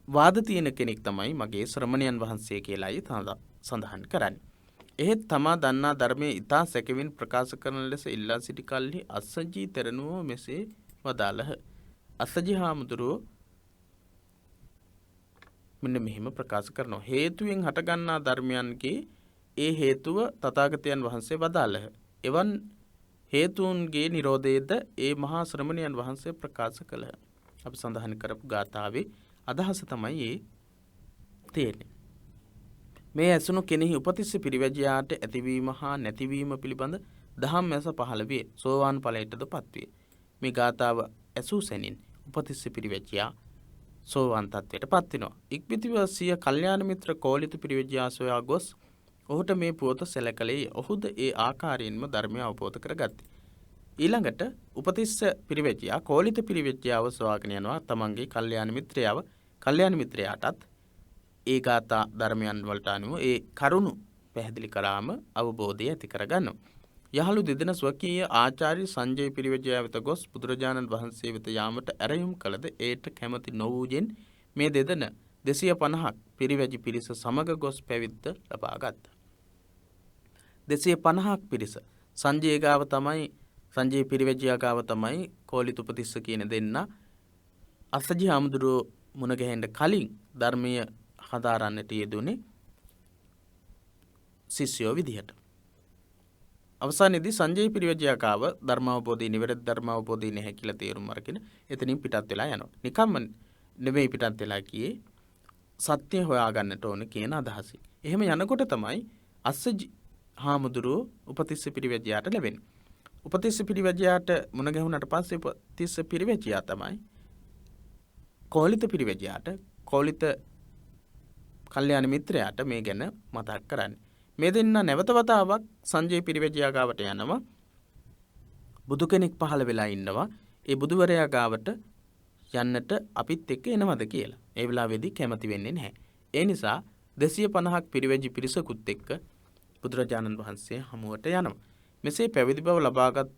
වාද තියෙන කෙනෙක් තමයි මගේ ශ්‍රමණයන් වහන්සේ කියලායි සඳහන් කරන්නේ. එහෙත් තමා දන්නා ධර්මයේ ඊතා සැකවින් ප්‍රකාශ කරන ලෙස ඉල්ලා සිටි කල්හි අස්සජී තෙරණුවෝ මෙසේ වදාළහ. අස්සජී හාමුදුරුවෝ මෙන්න මෙහිම ප්‍රකාශ කරනවා. හේතුවෙන් හටගන්නා ධර්මයන්ගේ ඒ හේතුව තථාගතයන් වහන්සේ වදාළහ. එවන් හේතුන්ගේ නිරෝධයේද ඒ මහා ශ්‍රමණයන් වහන්සේ ප්‍රකාශ කළහ. අපි සඳහන් කරපු ගාථාවේ අදහස තමයි ඒ තියෙන්නේ. මේ ඇසුණු කෙනෙහි උපතිස්ස පිරිවැජයාට ඇතිවීම හා නැතිවීම පිළිබඳ දහම් මැස පහළ වේ. සෝවාන් ඵලයටද පත්වේ. මේ ගාථාව ඇසූ සැනින් උපතිස්ස පිරිවැජයා සෝවාන් තත්වයට පත් වෙනවා. ඉක්බිතිව සිය කල්යාණ මිත්‍ර කෝලිත පිරිවැජයා සොයා ගොස් ඔහුට මේ පුවත සැලකලේ. ඔහුද ඒ ආකාරයෙන්ම ධර්මය අවබෝධ කරගත්තේ. ඊළඟට උපතිස්ස පිරිවැජයා කෝලිත පිරිවැජයාව සොයාගෙන යනවා තමන්ගේ කල්යාණ මිත්‍රයාටත් ඒ ගාථා ධර්මයන් වලට අනුව ඒ කරුණු පැහැදිලි කරාම අවබෝධය ඇති කරගන්නවා. යහළු දෙදෙන ස්වකීය ආචාර්ය සංජය පිරිවැජයා වෙත ගොස් බුදුරජාණන් වහන්සේ වෙත යාමට ඇරයුම් කළද ඒට කැමති නොවූයෙන් මේ දෙදෙන 250ක් පිරිවැජි පිරිස සමග ගොස් පැවිද්ද ලබා ගත්තා. 250ක් පිරිස සංජය පිරිවැජියා ගාව තමයි කෝලිත උපතිස්ස කියන දෙන්න අස්සජි හාමුදුරුවෝ මුණ ගැහෙන්න කලින් ධර්මීය හදාරන්නට යෙදුනේ ශිෂ්‍යෝ විදිහට. අවසානයේදී සංජය පිරිවැජියා ගාව ධර්මාවබෝධය නිවැරදි ධර්මාවබෝධය නැහැ කියලා තේරුම් අරගෙන එතනින් පිටත් වෙලා යනවා. නිකම්ම නෙමෙයි පිටත් වෙලා ගියේ සත්‍ය හොයාගන්නට ඕන කියන අදහසින්. එහෙම යනකොට තමයි අස්සජි හාමුදුරුවෝ උපතිස්ස පිරිවැජියාට ලැබෙන්නේ. උපතිස්ස පිරිවැජියාට මුණ ගැහුණාට පස්සේ උපතිස්ස පිරිවැජියා තමයි කෝලිත පිරිවැජියාට කෝලිත කල්යාණ මිත්‍රයාට මේ ගැන මතක් කරන්නේ. මේ දෙන්න නැවත වතාවක් සංජය පිරිවැජියා ගාවට යනවා. බුදු කෙනෙක් පහළ වෙලා ඉන්නවා. ඒ බුදුවරයා ගාවට යන්නට අපිත් එක්ක එනවද කියලා. ඒ වෙලාවේදී කැමති වෙන්නේ නැහැ. ඒ නිසා 250ක් පිරිවැජි පිරිසකුත් එක්ක බුදුරජාණන් වහන්සේ හමුවට යනවා. මෙසේ පැවිදි බව ලබාගත්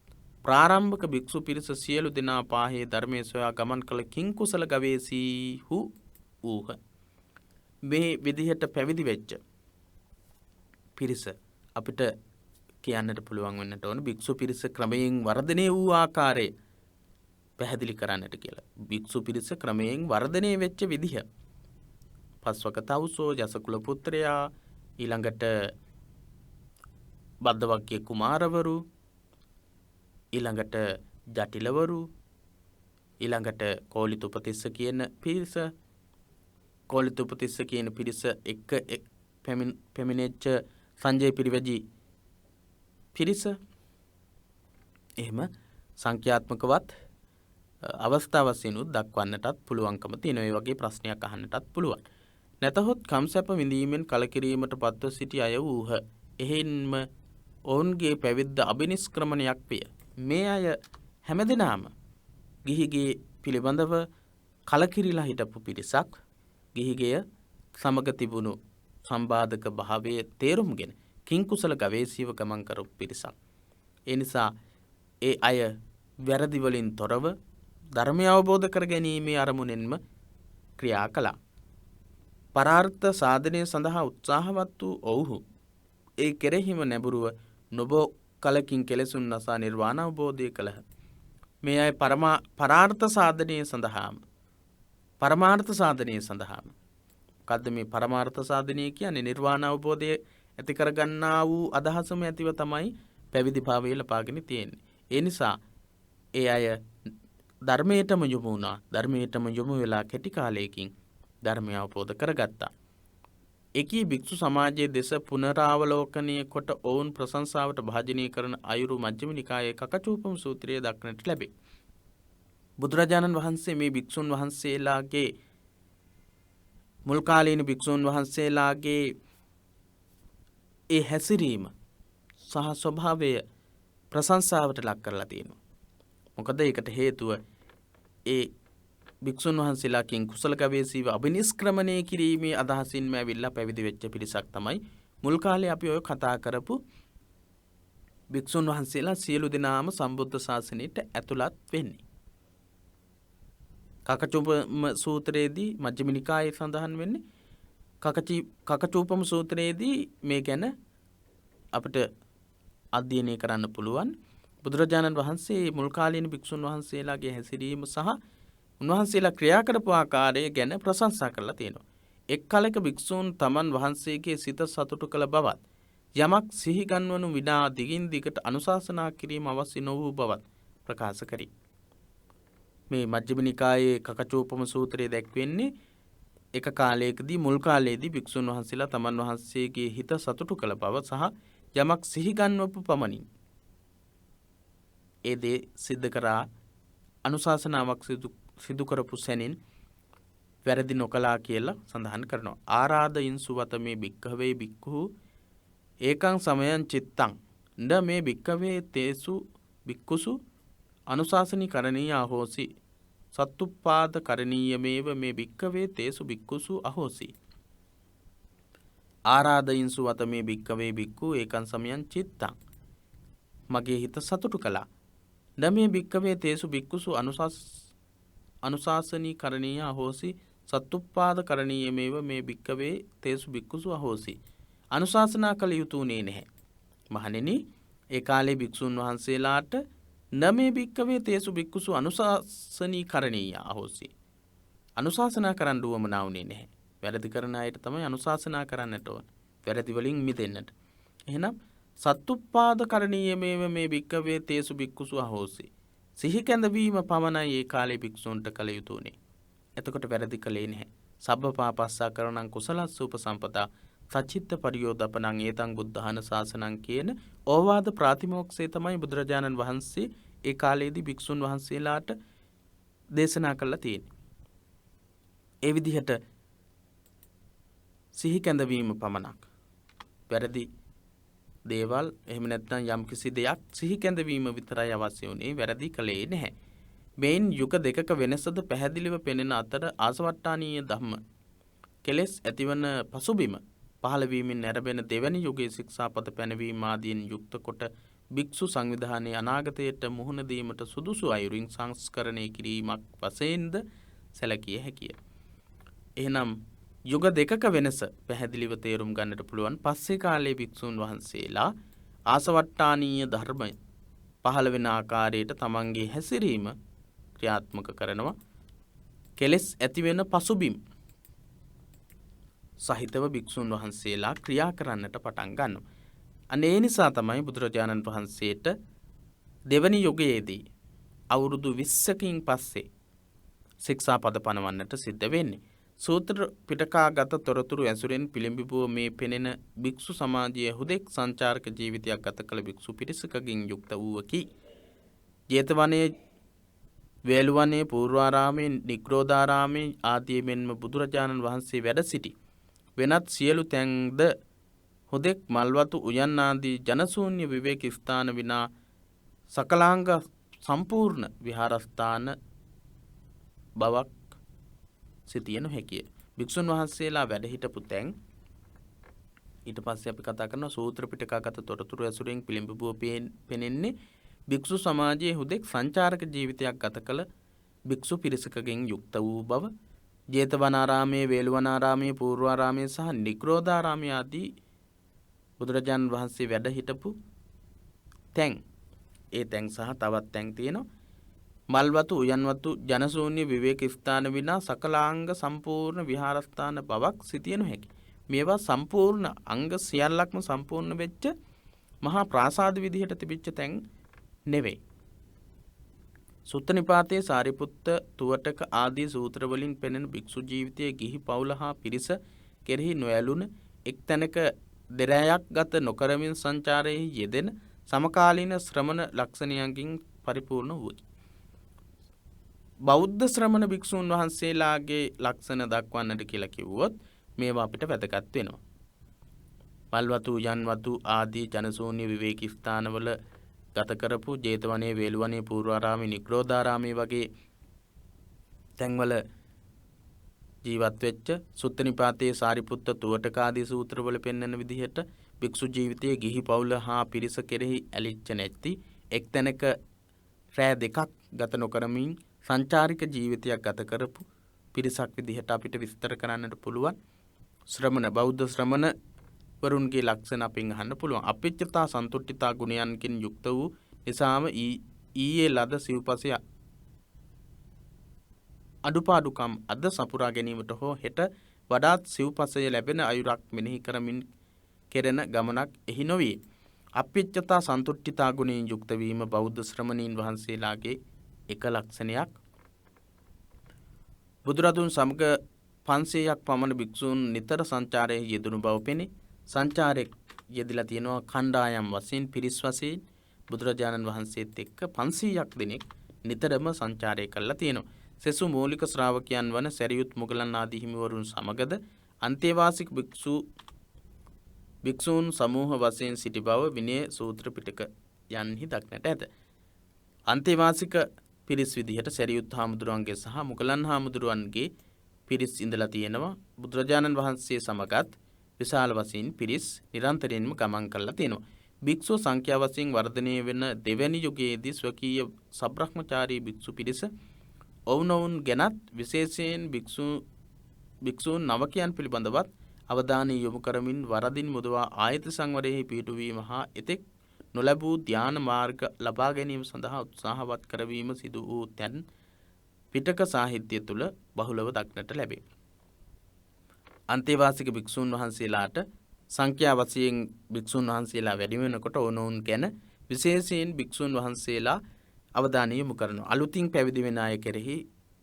ප්‍රාරම්භක භික්ෂු පිරිස සියලු දෙනා පාහේ ධර්මයේ සොයා ගමන් කළ කිංකුසල ගවේසීහු වූහ. මේ විදිහට පැවිදි වෙච්ච පිරිස අපිට කියන්නට පුළුවන් වෙන්නට ඕන භික්ෂු පිරිස ක්‍රමයෙන් වර්ධනය වූ ආකාරය පැහැදිලි කරන්නට කියලා. භික්ෂු පිරිස ක්‍රමයෙන් වර්ධනය වෙච්ච විදිහ. පස්වක තවුසෝ යසකුල පුත්‍රයා ඊළඟට බද්දවක්කිය කුමාරවරු ඊළඟට ජටිලවරු ඊළඟට කෝලිත උපතිස්ස කියන පිරිස කෝලිත උපතිස්ස කියන පිරිස එක්ක පැමිණෙච්ච සංජය පිරිවැජි පිරිස එහෙම සංඛ්‍යාත්මකවත් අවස්ථාවසිනුත් දක්වන්නටත් පුළුවන්කම තියෙන ඒ වගේ ප්‍රශ්නයක් අහන්නටත් පුළුවන්. නැතහොත් කම්සැප විඳීමෙන් කලකිරීමට පත්ව සිටි අය වූහ. එහෙන්ම ඔවුන්ගේ පැවිද්ද අබිනිෂ්ක්‍රමණයක් විය. මේ අය හැමදෙනාම ගිහිගේ පිළිබඳව කලකිරිලා හිටපු පිරිසක්. ගිහිගෙය සමග තිබුණු සම්බාධක භාවයේ තේරුම්ගෙන කිංකුසල ගවේෂීව ගමන් කරපු පිරිසක්. ඒ නිසා ඒ අය වැරදි වලින් තොරව ධර්මය අවබෝධ කර ගැනීමේ අරමුණෙන්ම ක්‍රියා කළා. පරාර්ථ සාධනය සඳහා උත්සාහවත් වූ ඔවුහු ඒ කෙරෙහිම නැඹුරුව නොබෝ කලකින් කෙලෙසුන් නසා නිර්වාණ අවබෝධය කළහ. මේ අය පරාර්ථ සාධනය සඳහාම පරමාර්ථ සාධනය සඳහාම මොකද්ද මේ පරමාර්ථ සාධනය කියන්නේ? නිර්වාණ අවබෝධය ඇති කරගන්නා වූ අදහසම ඇතිව තමයි පැවිදි භාවය ලබාගෙන තියෙන්නේ. ඒ නිසා ඒ අය ධර්මයටම යොමු වුණා. ධර්මයටම යොමු වෙලා කෙටි කාලයකින් ධර්මය අවබෝධ කරගත්තා. එකී භික්ෂු සමාජයේ දෙස පුනරාවලෝකනය කොට ඔවුන් ප්‍රශංසාවට භාජනය කරන අයුරු මජ්ක්‍ධිම නිකායේ කකචූපම සූත්‍රයේ දක්නට ලැබේ. බුදුරජාණන් වහන්සේ මේ භික්ෂුන් වහන්සේලාගේ මුල් කාලීන භික්ෂුන් වහන්සේලාගේ ඒ හැසිරීම සහ ස්වභාවය ප්‍රශංසාවට ලක් කරලා තියෙනවා. මොකද ඒකට හේතුව ඒ භික්ෂුන් වහන්සේලාකින් කුසල ගවේෂීව අභිනිෂ්ක්‍රමණය කිරීමේ අදහසින්ම ඇවිල්ලා පැවිදි වෙච්ච පිරිසක් තමයි මුල් කාලේ අපි ඔය කතා කරපු භික්ෂුන් වහන්සේලා සියලු දෙනාම සම්බුද්ධ ශාසනයට ඇතුළත් වෙන්නේ. කකචූපම සූත්‍රයේදී මජ්ක්‍ධිම නිකායේ සඳහන් වෙන්නේ කකචූපම සූත්‍රයේදී මේ ගැන අපිට අධ්‍යයනය කරන්න පුළුවන්. බුදුරජාණන් වහන්සේ මුල් කාලීන භික්ෂුන් වහන්සේලාගේ හැසිරීම සහ උන්වහන්සේලා ක්‍රියා කරපු ආකාරය ගැන ප්‍රශංසා කරලා තියෙනවා. එක් කලක භික්ෂූන් තමන් වහන්සේගේ සිත සතුටු කළ බවත් යමක් සිහි ගන්වනු විනා දිගින් දිගට අනුශාසනා කිරීම අවශ්‍ය නොවූ බවත් ප්‍රකාශ කරයි. මේ මජ්ක්‍ධිම නිකායේ කකචූපම සූත්‍රයේ දැක්වෙන්නේ එක කාලයකදී මුල් කාලයේදී භික්ෂුන් වහන්සේලා තමන් වහන්සේගේ හිත සතුටු කළ බව සහ යමක් සිහි ගන්වපු පමණින් ඒ දේ සිද්ධ කරා අනුශාසනාවක් සිදු කරපු සැනින් වැරදි නොකලා කියලා සඳහන් කරනවා. ආරාධයින් සුවත මේ භික්ඛවේ භික්ඛු ඒකං සමයං චිත්තං න මේ භික්ඛවේ තේසු භික්ඛුසු අනුශාසනී කරණීයා හෝසි සත්තුප්පාද කරණීයමේව මේ භික්ඛවේ තේසු භික්ඛුසු අහෝසි. ආරාධයින් සුවත මේ භික්ඛවේ භික්ඛු ඒකං සමයං චිත්තං මගේ හිත සතුටු කළා. න මේ භික්ඛවේ තේසු භික්ඛුසු අනුශාසනී කරණීයා හෝසි සත්තුප්පාද කරණීයමේව මේ භික්ඛවේ තේසු භික්ඛුසු අහෝසි. අනුශාසනා කළ යුතුනේ නැහැ. මහණෙනි ඒ කාලේ භික්ෂුන් වහන්සේලාට නමේ භික්ඛවේ තේසු භික්ඛුසු අනුශාසනී කරණීයා හෝසි. අනුශාසනා කරන්න උවමනා වුණේ නැහැ. වැරදි කරන අයට තමයි අනුශාසනා කරන්නට ඕන. වැරදි වලින් මිදෙන්නට. එහෙනම් සත්තුප්පාද කරණීයමේව මේ භික්ඛවේ තේසු භික්ඛුසු අහෝසි. සිහි කැඳවීම පමණයි ඒ කාලේ භික්ෂුන්ට කළ යුතුනේ. එතකොට වැරදි කළේ නැහැ. සබ්බ පාපස්සා කරණං කුසලස්ස උපසම්පදා සචිත්ත පරියෝදපණං ඒතං බුද්ධහන ශාසනං කියන ඕවාද ප්‍රාතිමෝක්ෂය තමයි බුදුරජාණන් වහන්සේ ඒ කාලයේදී භික්ෂුන් වහන්සේලාට දේශනා කළා තියෙන්නේ. ඒ විදිහට සිහි කැඳවීම පමණක් වැරදි දේවල් එහෙම නැත්නම් යම්කිසි දෙයක් සිහි කැඳවීම විතරයි අවශ්‍ය වුණේ. වැරදි කළේ නැහැ. මේන් යුග දෙකක වෙනසද පැහැදිලිව පෙනෙන අතර ආසවට්ටානීය ධම්ම කෙලෙස් ඇතිවන පසුබිම පහළවීමෙන් නැරඹෙන දෙවැනි යුගයේ ශික්ෂාපද පැනවීම ආදීන් යුක්ත කොට භික්ෂු සංවිධානයේ අනාගතයට මුහුණ දීමට සුදුසු අයුරින් සංස්කරණය කිරීමක් වශයෙන්ද සැලකිය හැකිය. එහෙනම් යුග දෙකක වෙනස පැහැදිලිව තේරුම් ගන්නට පුළුවන්. පස්සේ කාලයේ භික්ෂුන් වහන්සේලා ආසවට්ටානීය ධර්ම පහළ වෙන ආකාරයට තමන්ගේ හැසිරීම ක්‍රියාත්මක කරනවා. කෙලෙස් ඇති වෙන පසුබිම් සහිතව භික්ෂුන් වහන්සේලා ක්‍රියා කරන්නට පටන් ගන්නවා. අනේ ඒ නිසා තමයි බුදුරජාණන් වහන්සේට දෙවැනි යුගයේදී අවුරුදු 20කින් පස්සේ ශික්ෂාපද පනවන්නට සිද්ධ වෙන්නේ. සූත්‍ර පිටකාගත තොරතුරු ඇසුරෙන් පිළිඹිබුව මේ පෙනෙන භික්ෂු සමාජයේ හුදෙක් සංචාරක ජීවිතයක් ගත කළ භික්ෂු පිරිසකකින් යුක්ත වූවකි. ජේතවනයේ වේළුවනේ පූර්වාරාමේ නිග්‍රෝධාරාමේ ආදී මෙන්ම බුදුරජාණන් වහන්සේ වැඩ සිටි වෙනත් සියලු තැන්ද හුදෙක් මල්වතු උයන් ආදී ජනශූන්‍ය විවේක ස්ථාන විනා සකලාංග සම්පූර්ණ විහාරස්ථාන බවක් සිටිය නොහැකිය. භික්ෂුන් වහන්සේලා වැඩ හිටපු තැන් ඊට පස්සේ අපි කතා කරනවා සූත්‍ර පිටකගත තොරතුරු ඇසුරෙන් පිළිඹුව පෙනෙන්නේ භික්ෂු සමාජයේ හුදෙක් සංචාරක ජීවිතයක් ගත කළ භික්ෂු පිරිසකගෙන් යුක්ත වූ බව ජේතවනාරාමයේ වේළුවනාරාමයේ පූර්වාරාමයේ සහ නිග්‍රෝධාරාමයේ ආදී බුදුරජාණන් වහන්සේ වැඩ හිටපු තැන් ඒ තැන් සහ තවත් තැන් තියෙනවා මල්වතු උයන්වතු ජනශූන්‍ය විවේක ස්ථාන විනා සකලාංග සම්පූර්ණ විහාරස්ථාන බවක් සිටිය නොහැකි. මේවා සම්පූර්ණ අංග සියල්ලක්ම සම්පූර්ණ වෙච්ච මහා ප්‍රාසාද විදිහට තිබිච්ච තැන් නෙවෙයි. සුත්ත නිපාතයේ සාරිපුත්ත තුවටක ආදී සූත්‍ර වලින් පෙනෙන භික්ෂු ජීවිතයේ ගිහි පවුල හා පිරිස කෙරෙහි නොඇලුන එක් තැනක දෙරැයක් ගත නොකරමින් සංචාරයේ යෙදෙන සමකාලීන ශ්‍රමණ ලක්ෂණයන්ගෙන් පරිපූර්ණ වූයි. බෞද්ධ ශ්‍රමණ භික්ෂූන් වහන්සේලාගේ ලක්ෂණ දක්වන්නට කියලා කිව්වොත් මේවා අපිට වැදගත් වෙනවා. මල්වතු යන්වතු ආදී ජනශූන්‍ය විවේක ස්ථානවල ගත කරපු ජේතවනයේ වේළුවනේ පූර්වාරාමයේ නිග්‍රෝධාරාමයේ වගේ තැන්වල ජීවත් වෙච්ච සුත්ත නිපාතයේ සාරිපුත්ත තුවටක ආදී සූත්‍රවල පෙන්වන විදිහට භික්ෂු ජීවිතයේ ගිහි පවුල හා පිරිස කෙරෙහි ඇලිච්ච නැති එක් තැනක රැය දෙකක් ගත නොකරමින් සංචාරික ජීවිතයක් ගත කරපු පිරිසක් විදිහට අපිට විස්තර කරන්නට පුළුවන්. ශ්‍රමණ බෞද්ධ ශ්‍රමණ වරුන්ගේ ලක්ෂණ අපින් අහන්න පුළුවන්. අපිච්චතා සන්තුට්ඨිතා ගුණයන්කින් යුක්ත වූ නිසාම ඊයේ ලද සිව්පසය අඩුපාඩුකම් අද සපුරා ගැනීමට හෝ හෙට වඩාත් සිව්පසය ලැබෙන අයුරක් මෙනෙහි කරමින් කෙරෙන ගමනක් එහි නොවේ. අපිච්චතා සන්තුට්ඨිතා ගුණයෙන් යුක්ත වීම බෞද්ධ ශ්‍රමණීන් වහන්සේලාගේ එක ලක්ෂණයක්. බුදුරදුන් සමග 500ක් පමණ භික්ෂූන් නිතර සංචාරයේ යෙදුණු බව පෙනේ. සංචාරයේ යෙදලා තියෙනවා කණ්ඩායම් වශයෙන් පිරිස් වශයෙන් බුදුරජාණන් වහන්සේත් එක්ක 500ක් දෙනෙක් නිතරම සංචාරය කළා තියෙනවා. සෙසු මූලික ශ්‍රාවකයන් වන සරියුත් මුගලන් ආදී හිමිවරුන් සමගද අන්තේවාසික භික්ෂූන් සමූහ වශයෙන් සිටි බව විනය සූත්‍ර පිටක යන්හි දක්නට ඇත. අන්තේවාසික පිරිස් විදිහට සරියුත් හාමුදුරුවන්ගේ සහ මුගලන් හාමුදුරුවන්ගේ පිරිස් ඉඳලා තියෙනවා. බුදුරජාණන් වහන්සේ සමගත් විශාල වශයෙන් පිරිස් නිරන්තරයෙන්ම ගමන් කරලා තියෙනවා. භික්ෂු සංඛ්‍යාව වශයෙන් වර්ධනය වෙන දෙවැනි යුගයේදී ස්වකීය සබ්‍රහ්මචාරී භික්ෂු පිරිස ඔවුනොවුන් ගැනත් විශේෂයෙන් භික්ෂූන් නවකයන් පිළිබඳවත් අවධානය යොමු කරමින් වරදින් මුදවා ආයත සංවරයෙහි පිහිටුවීම හා එතෙක් නොලැබූ ධ්‍යාන මාර්ග ලබා ගැනීම සඳහා උත්සාහවත් කරවීම සිදු වූ තැන් පිටක සාහිත්‍ය තුළ බහුලව දක්නට ලැබේ. අන්තේවාසික භික්ෂූන් වහන්සේලාට සංඛ්‍යා වශයෙන් භික්ෂූන් වහන්සේලා වැඩි වෙනකොට ඔවුනොවුන් ගැන විශේෂයෙන් භික්ෂූන් වහන්සේලා අවධානය යොමු කරනවා. අලුතින් පැවිදි වෙන අය කෙරෙහි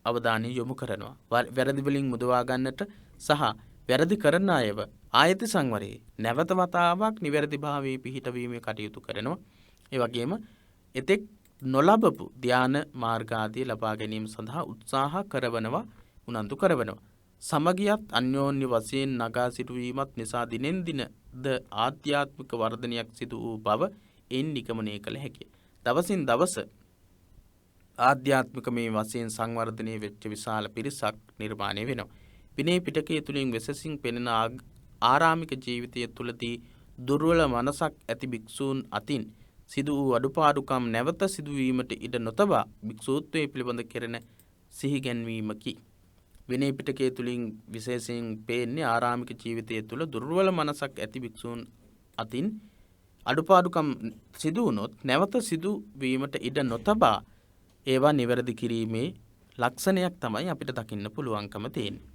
අවධානය යොමු කරනවා. වැරදි වලින් මුදවා ගන්නට සහ වැරදි කරන අයව ආයත සංවරයේ නැවත වතාවක් නිවැරදි භාවයේ පිහිටවීමේ කටයුතු කරනවා. ඒ වගේම එතෙක් නොලබපු ධ්‍යාන මාර්ග ආදී ලබා ගැනීම සඳහා උත්සාහ කරවනවා, උනන්දු කරවනවා. සමගියත් අන්‍යෝන්‍ය වශයෙන් නගා සිටුවීමත් නිසා දිනෙන් දින ද ආධ්‍යාත්මික වර්ධනයක් සිදු වූ බව එයින් නිගමනය කළ හැකිය. දවසින් දවස ආධ්‍යාත්මික මේ වශයෙන් සංවර්ධනය වෙච්ච විශාල පිරිසක් නිර්මාණය වෙනවා. විනය පිටකය තුළින් වෙසසින් පෙනෙන ආරාමික ජීවිතය තුළදී දුර්වල මනසක් ඇති භික්ෂූන් අතින් සිදු වූ අඩුපාඩුකම් නැවත සිදුවීමට ඉඩ නොතබා භික්ෂූත්වයේ පිළිබඳ කෙරෙන සිහිගැන්වීමකි. විනය පිටකය තුළින් විශේෂයෙන් පේන්නේ ආරාමික ජීවිතය තුළ දුර්වල මනසක් ඇති භික්ෂූන් අතින් අඩුපාඩුකම් සිදු වුණොත් නැවත සිදුවීමට ඉඩ නොතබා ඒවා නිවැරදි කිරීමේ ලක්ෂණයක් තමයි අපිට දකින්න පුළුවන්කම තියෙන්නේ.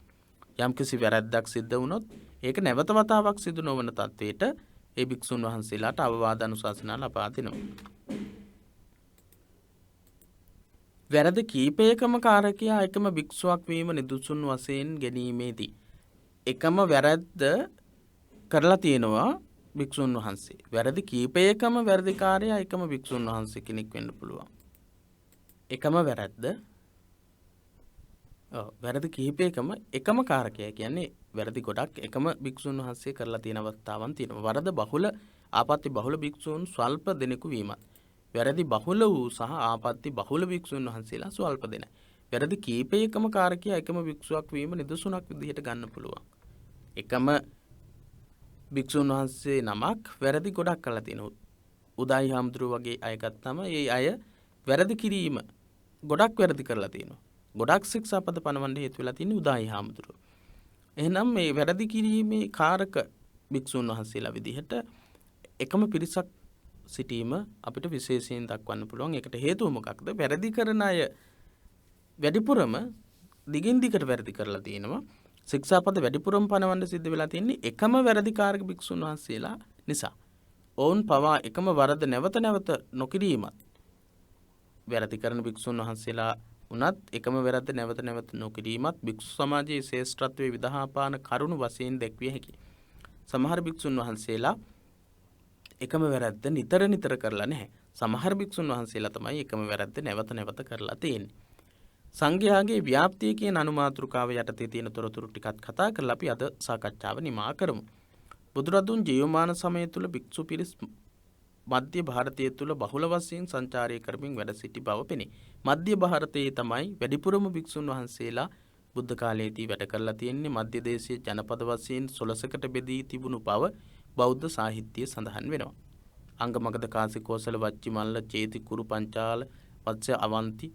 යම්කිසි වැරැද්දක් සිද්ධ වුණොත් ඒක නැවත වතාවක් සිදු නොවන තත්වයට ඒ භික්ෂුන් වහන්සේලාට අවවාද අනුශාසනා ලබා දෙනවා. වැරදි කීපයකම කාරකයා එකම භික්ෂුවක් වීම නිදුසුන් වශයෙන් ගැනීමේදී එකම වැරැද්ද කරලා තියෙනවා භික්ෂුන් වහන්සේ. වැරදි කීපයකම වැරදිකාරයා එකම භික්ෂුන් වහන්සේ කෙනෙක් වෙන්න පුළුවන්. එකම වැරැද්ද වැරදි කිහිපයකම එකම කාරකයා කියන්නේ වැරදි ගොඩක් එකම භික්ෂුන් වහන්සේ කරලා තියෙන අවස්ථාවන් තියෙනවා. වරද බහුල ආපත්‍ය බහුල භික්ෂුන් ස්වල්ප දෙනෙකු වීමත්. වැරදි බහුල වූ සහ ආපත්‍ය බහුල භික්ෂුන් වහන්සේලා ස්වල්ප දෙනයි. වැරදි කීපයකම කාරකයා එකම භික්ෂුවක් වීම නිදසුනක් විදිහට ගන්න පුළුවන්. එකම භික්ෂුන් වහන්සේ නමක් වැරදි ගොඩක් කළා තියෙනවා. උදායි හාමුදුරුව වගේ අය ගත්තම ඒ අය වැරදි කිරීම ගොඩක් වැරදි කරලා තියෙනවා. ගොඩක් ශික්ෂාපද පනවන්න හේතු වෙලා තියෙන්නේ උදායි හාමුදුරුව. එහෙනම් මේ වැරදි කිරීමේ කාරක භික්ෂුන් වහන්සේලා විදිහට එකම පිරිසක් සිටීම අපිට විශේෂයෙන් දක්වන්න පුළුවන්. ඒකට හේතුව මොකක්ද? වැරදි කරන අය වැඩිපුරම දිගින් දිගට වැරදි කරලා තියෙනවා. ශික්ෂාපද වැඩිපුරම පනවන්න සිද්ධ වෙලා තියෙන්නේ එකම වැරදිකාරක භික්ෂුන් වහන්සේලා නිසා. ඔවුන් පවා එකම වරද නැවත නැවත නොකිරීමත් වැරදි කරන භික්ෂුන් වහන්සේලා උනත් එකම වැරද්ද නැවත නැවත නොකිරීමත් භික්ෂු සමාජයේ ශ්‍රේෂ්ඨත්වයේ විදහාපාන කරුණු වශයෙන් දැක්විය හැකියි. සමහර භික්ෂුන් වහන්සේලා එකම වැරද්ද නිතර නිතර කරලා නැහැ. සමහර භික්ෂුන් වහන්සේලා තමයි එකම වැරද්ද නැවත නැවත කරලා තියෙන්නේ. සංඝයාගේ ව්‍යාප්තිය කියන අනුමාතෘකාව යටතේ තියෙන තොරතුරු ටිකක් කතා කරලා අපි අද සාකච්ඡාව නිමා කරමු. බුදුරදුන් ජීවමාන සමය තුල භික්ෂු පිරිස් මධ්‍ය ಭಾರತයේ තුල බහුල වශයෙන් සංචාරය කරමින් වැඩ සිටි බව පෙනේ. මධ්‍ය ಭಾರತයේ තමයි වැඩිපුරම භික්ෂුන් වහන්සේලා බුද්ධ කාලයේදී වැඩ කරලා තියෙන්නේ. මධ්‍ය දේශීය ජනපද වශයෙන් 16කට බෙදී තිබුණු බව බෞද්ධ සාහිත්‍යයේ සඳහන් වෙනවා. අංගමගධ කාසි කෝසල වච්චිමල්ල චේති කුරු පංචාල වත්ස අවන්ති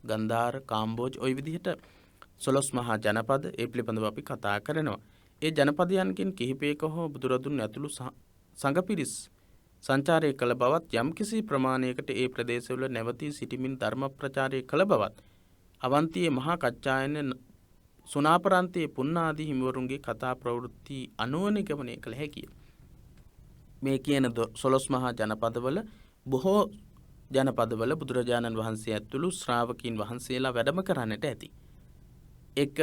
ගන්ධාර කාම්බෝජ් ওই විදිහට 12 මහා ජනපද ඒ පිළිබඳව අපි කතා කරනවා. ඒ ජනපදයන්ගෙන් කිහිපයක හෝ බුදුරදුන් ඇතුළු සංඝ පිරිස් සංචාරය කළ බවත් යම්කිසි ප්‍රමාණයකට ඒ ප්‍රදේශවල නැවතී සිටිමින් ධර්ම ප්‍රචාරය කළ බවත් අවන්තියේ මහා කච්චායන සුනාපරන්තයේ පුන්නාදී හිමිවරුන්ගේ කතා ප්‍රවෘත්ති අනුවනිගමනය කළ හැකිය. මේ කියන 12 මහා ජනපදවල බොහෝ ජනපදවල බුදුරජාණන් වහන්සේ ඇතුළු ශ්‍රාවකීන් වහන්සේලා වැඩම කරන්නට ඇති. එක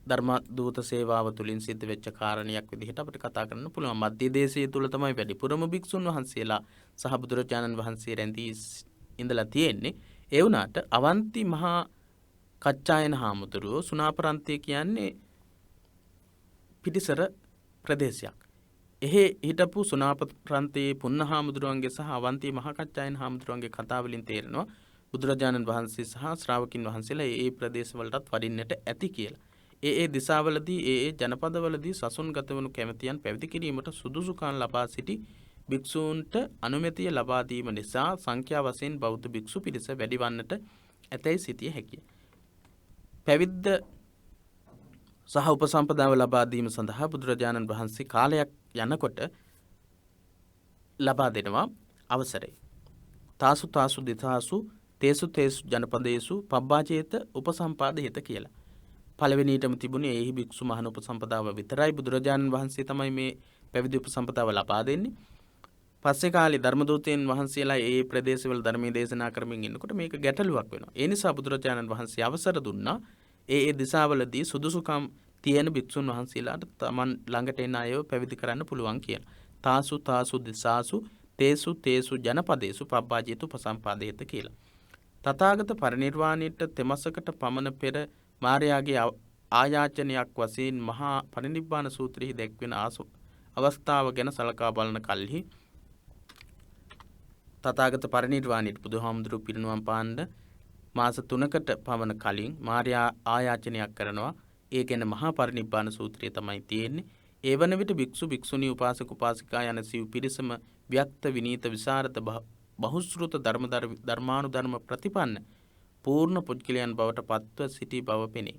ධර්ම දූත සේවාව තුළින් සිද්ධ වෙච්ච කාරණයක් විදිහට අපිට කතා කරන්න පුළුවන්. මධ්‍ය දේශයේ තුල තමයි වැඩිපුරම භික්ෂුන් වහන්සේලා සහ බුදුරජාණන් වහන්සේ රැඳී ඉඳලා තියෙන්නේ. ඒ වුණාට අවන්ති මහා කච්චායන හාමුදුරුවෝ සුනාපරන්තය කියන්නේ පිටිසර ප්‍රදේශයක්. එහි හිටපු සුනාපරන්තයේ පුන්න හාමුදුරුවන්ගේ සහ අවන්ති මහා කච්චායන හාමුදුරුවන්ගේ කතා වලින් තේරෙනවා බුදුරජාණන් වහන්සේ සහ ශ්‍රාවකින් වහන්සේලා ඒ ප්‍රදේශවලටත් වඩින්නට ඇති කියලා. ඒ දිසාවලදී ඒ ජනපදවලදී සසුන්ගත වනු කැමැතියන් පැවිදි කිරීමට සුදුසුකම් ලබා සිටි භික්ෂූන්ට අනුමැතිය ලබා දීම නිසා සංඛ්‍යා වශයෙන් බෞද්ධ භික්ෂු පිරිස වැඩි වන්නට ඇතැයි සිටිය හැකිය. පැවිද්ද සහ උපසම්පදාව ලබා දීම සඳහා බුදුරජාණන් වහන්සේ කාලයක් යනකොට ලබා දෙනවා අවසරය. තාසු තාසු දිතාසු තේසු තේසු ජනපදේසු පබ්බාචේත උපසම්පාදහෙත කියලා. පළවෙනියටම තිබුණේ එහි භික්ෂු මහණ උපසම්පදාව විතරයි. බුදුරජාණන් වහන්සේ තමයි මේ පැවිදි උපසම්පදාව ලබා දෙන්නේ. පස්සේ කාලේ ධර්මදූතයන් වහන්සේලා ඒ ප්‍රදේශවල ධර්මයේ දේශනා කරමින් ඉන්නකොට මේක ගැටලුවක් වෙනවා. ඒ නිසා බුදුරජාණන් වහන්සේ අවසර දුන්නා ඒ දිසාවලදී සුදුසුකම් තියෙන භික්ෂුන් වහන්සේලාට තමන් ළඟට එන අයව පැවිදි කරන්න පුළුවන් කියලා. තාසු තාසු දිසාසු තේසු තේසු ජනපදේසු පබ්බාජේතු උපසම්පාදේත කියලා. තථාගත පරිනිර්වාණයට තෙමසකට පමණ පෙර මාර්යාගේ ආයාචනයක් වශයෙන් මහා පරිනිබ්බාන සූත්‍රයේ දැක්වෙන අවස්ථාව ගැන සලකා බලන කල්හි තථාගත පරිනිර්වාණයට බුදුහාමුදුරු පිරිනුවම් පාන්න මාස 3කට පමණ කලින් මාර්යා ආයාචනයක් කරනවා. ඒ ගැන මහා පරිනිබ්බාන සූත්‍රය තමයි තියෙන්නේ. ඒ වන විට භික්ෂු භික්ෂුණී උපාසක උපාසිකා යන සිව් පිරිසම ව්‍යක්ත විනීත විසරද බහුශ්‍රූත ධර්මානුධර්ම ප්‍රතිපන්න පූර්ණ පුද්ගලයන් බවට පත්ව සිටි බව පෙනේ.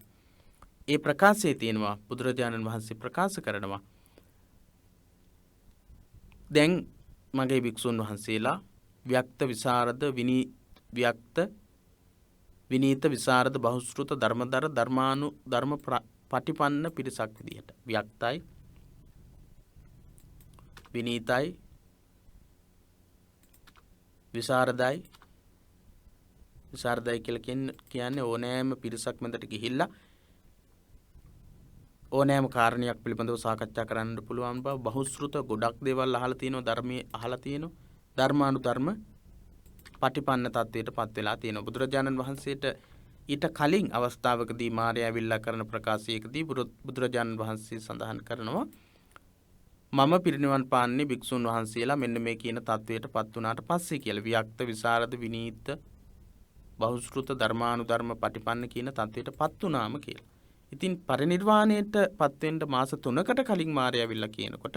ඒ ප්‍රකාශයේ තියෙනවා බුදුරජාණන් වහන්සේ ප්‍රකාශ කරනවා දැන් මගේ භික්ෂුන් වහන්සේලා ව්‍යක්ත විසරද ව්‍යක්ත විනීත විසරද බහුශ්‍රූත ධර්මානුධර්ම පටිපන්න පිරිසක් විදිහට ව්‍යක්තයි විනීතයි විසරදයි කියලා කියන්නේ ඕනෑම පිරිසක් මැදට ගිහිල්ලා ඕනෑම කාරණයක් පිළිබඳව සාකච්ඡා කරන්න පුළුවන් බව බහුශ්‍රූත ගොඩක් දේවල් අහලා තියෙනවා ධර්මයේ අහලා තියෙනවා ධර්මානුධර්ම පටිපන්න තත්වයට පත් වෙලා තියෙනවා. බුදුරජාණන් වහන්සේට ඊට කලින් අවස්ථාවකදී මාර්යා ඇවිල්ලා කරන ප්‍රකාශයකදී බුදුරජාණන් වහන්සේ සඳහන් කරනවා මම පිරිනිවන් පාන්නේ භික්ෂුන් වහන්සේලා මෙන්න මේ කියන තත්වයට පත් වුණාට පස්සේ කියලා. වික්ත විසරද විනීත බහුශ්‍රූත ධර්මානුධර්ම පටිපන්න කියන තත්වයට පත් වුණාම කියලා. ඉතින් පරිනිර්වාණයට පත් වෙන්න මාස 3කට කලින් මාර්යා ඇවිල්ලා කියනකොට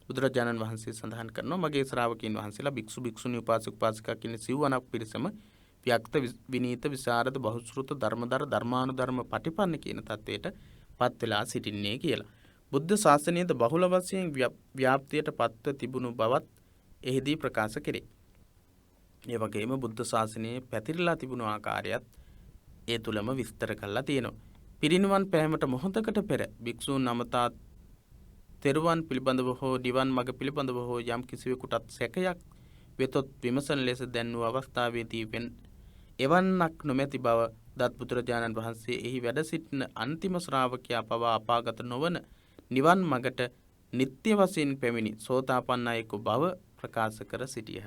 බුදුරජාණන් වහන්සේ සඳහන් කරනවා මගේ ශ්‍රාවකයන් වහන්සේලා භික්ෂු භික්ෂුණී උපාසක උපාසිකා කියන සිව්වනක් පිරිසම ව්‍යක්ත විනීත විසරද බහුශ්‍රූත ධර්මදර ධර්මානුධර්ම පටිපන්න කියන තත්වයට පත් වෙලා සිටින්නේ කියලා. බුද්ධ ශාසනයේද බහුල වශයෙන් ව්‍යාප්තියට පත්ව තිබුණු බවත් එහිදී ප්‍රකාශ කෙරේ. ඒ වගේම බුද්ධ ශාසනයේ පැතිරලා තිබුණු ආකාරයත් ඒ තුලම විස්තර කරලා තියෙනවා. පිරිනිවන් පෑමට මොහොතකට පෙර භික්ෂූන් අමතා තෙරුවන් පිළිබඳව හෝ නිවන් මඟ පිළිබඳව හෝ යම් කිසිවෙකුටත් සැකයක් වෙතොත් විමසන ලෙස දැන්වූ අවස්ථාවේදී එවන්නක් නොමැති බව දත් බුදුරජාණන් වහන්සේ එහි වැඩ සිටින අන්තිම ශ්‍රාවකයා පවා අපාගත නොවන නිවන් මඟට නිත්‍ය වශයෙන් පැමිණි සෝතාපන්න අයෙකු බව ප්‍රකාශ කර සිටියහ.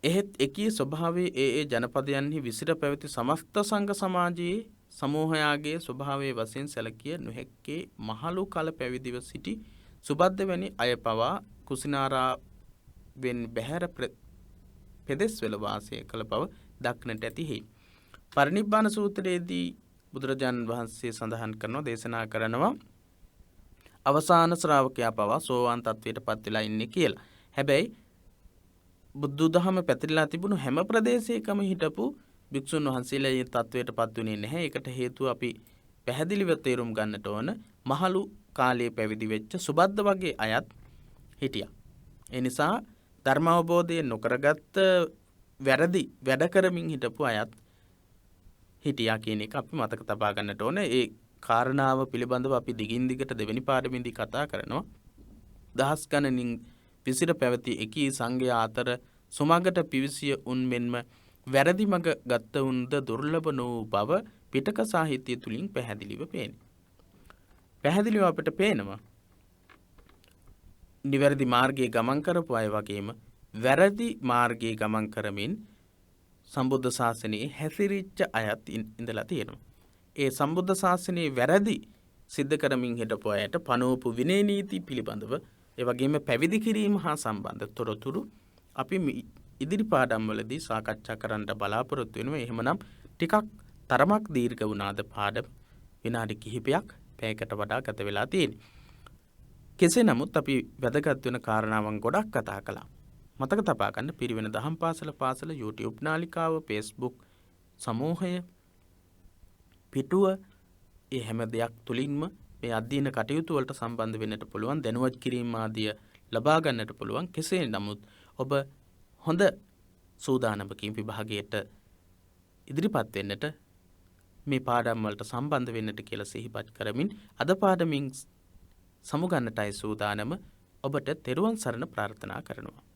එහෙත් එකී ස්වභාවයේ ඒ ජනපදයන්හි විසිර පැවති සමස්ත සංඝ සමාජයේ සමූහයාගේ ස්වභාවයේ වශයෙන් සැලකිය නොහැක්කේ මහලු කල පැවිදිව සිටි සුබද්ද වැනි අය පවා කුසිනාරාවෙන් බැහැර පෙදෙස්වල වාසය කළ බව දක්නට ඇතිහි. පරිනිබ්බාන සූත්‍රයේදී බුදුරජාණන් වහන්සේ සඳහන් කරනවා දේශනා කරනවා අවසාන ශ්‍රාවකයා පවා සෝවාන් තත්වයට පත් වෙලා ඉන්නේ කියලා. හැබැයි බුදුදහම පැතිරලා තිබුණු හැම ප්‍රදේශයකම හිටපු භික්ෂුන් වහන්සේලා මේ තත්වයට පත් වුණේ නැහැ. ඒකට හේතුව අපි පැහැදිලිව තේරුම් ගන්නට ඕන මහලු කාලයේ පැවිදි වෙච්ච සුබද්ද වගේ අයත් හිටියා. ඒ නිසා ධර්ම අවබෝධය නොකරගත්ත වැරදි වැඩ කරමින් හිටපු අයත් හිටියා කියන එක අපි මතක තබා ගන්නට ඕන. ඒ කාරණාව පිළිබඳව අපි දිගින් දිගට දෙවෙනි පාඩමේදී කතා කරනවා. දහස් ගණනින් විසිර පැවති එකී සංඝයා අතර සුමගට පිවිසිය උන් මෙන්ම වැරදි මඟ ගත්ත උන්ද දුර්ලභ නොවූ බව පිටක සාහිත්‍ය තුලින් පැහැදිලිව පේනවා. පැහැදිලිව අපිට පේනවා නිවැරදි මාර්ගයේ ගමන් කරපු අය වගේම වැරදි මාර්ගයේ ගමන් කරමින් සම්බුද්ධ ශාසනයේ හැසිරිච්ච අයත් ඉඳලා තියෙනවා. ඒ සම්බුද්ධ ශාසනයේ වැරදි සිද්ධ කරමින් හිටපු අයට පනෝපු විනය නීති පිළිබඳව ඒ වගේම පැවිදි කිරීම හා සම්බන්ධ තොරතුරු අපි ඉදිරි පාඩම්වලදී සාකච්ඡා කරන්න බලාපොරොත්තු වෙනවා. එහෙමනම් ටිකක් තරමක් දීර්ඝ වුණාද පාඩම විනාඩි කිහිපයක් පැයකට වඩා ගත වෙලා තියෙන්නේ. කෙසේ නමුත් අපි වැදගත් වෙන කාරණාවන් ගොඩක් කතා කළා. මතක තබා ගන්න පිරිවෙන දහම් පාසල YouTube නාලිකාව Facebook සමූහය පිටුව ඒ හැම දෙයක් තුලින්ම මේ අධ්‍යයන කටයුතු වලට සම්බන්ධ වෙන්නට පුළුවන් දැනුවත් කිරීම ආදිය ලබා ගන්නට පුළුවන්. කෙසේ නමුත් ඔබ හොඳ සූදානමකින් විභාගයට ඉදිරිපත් වෙන්නට මේ පාඩම් වලට සම්බන්ධ වෙන්නට කියලා සිහිපත් කරමින් අද පාඩමින් සමුගන්නටයි සූදානම ඔබට තෙරුවන් සරණ ප්‍රාර්ථනා කරනවා.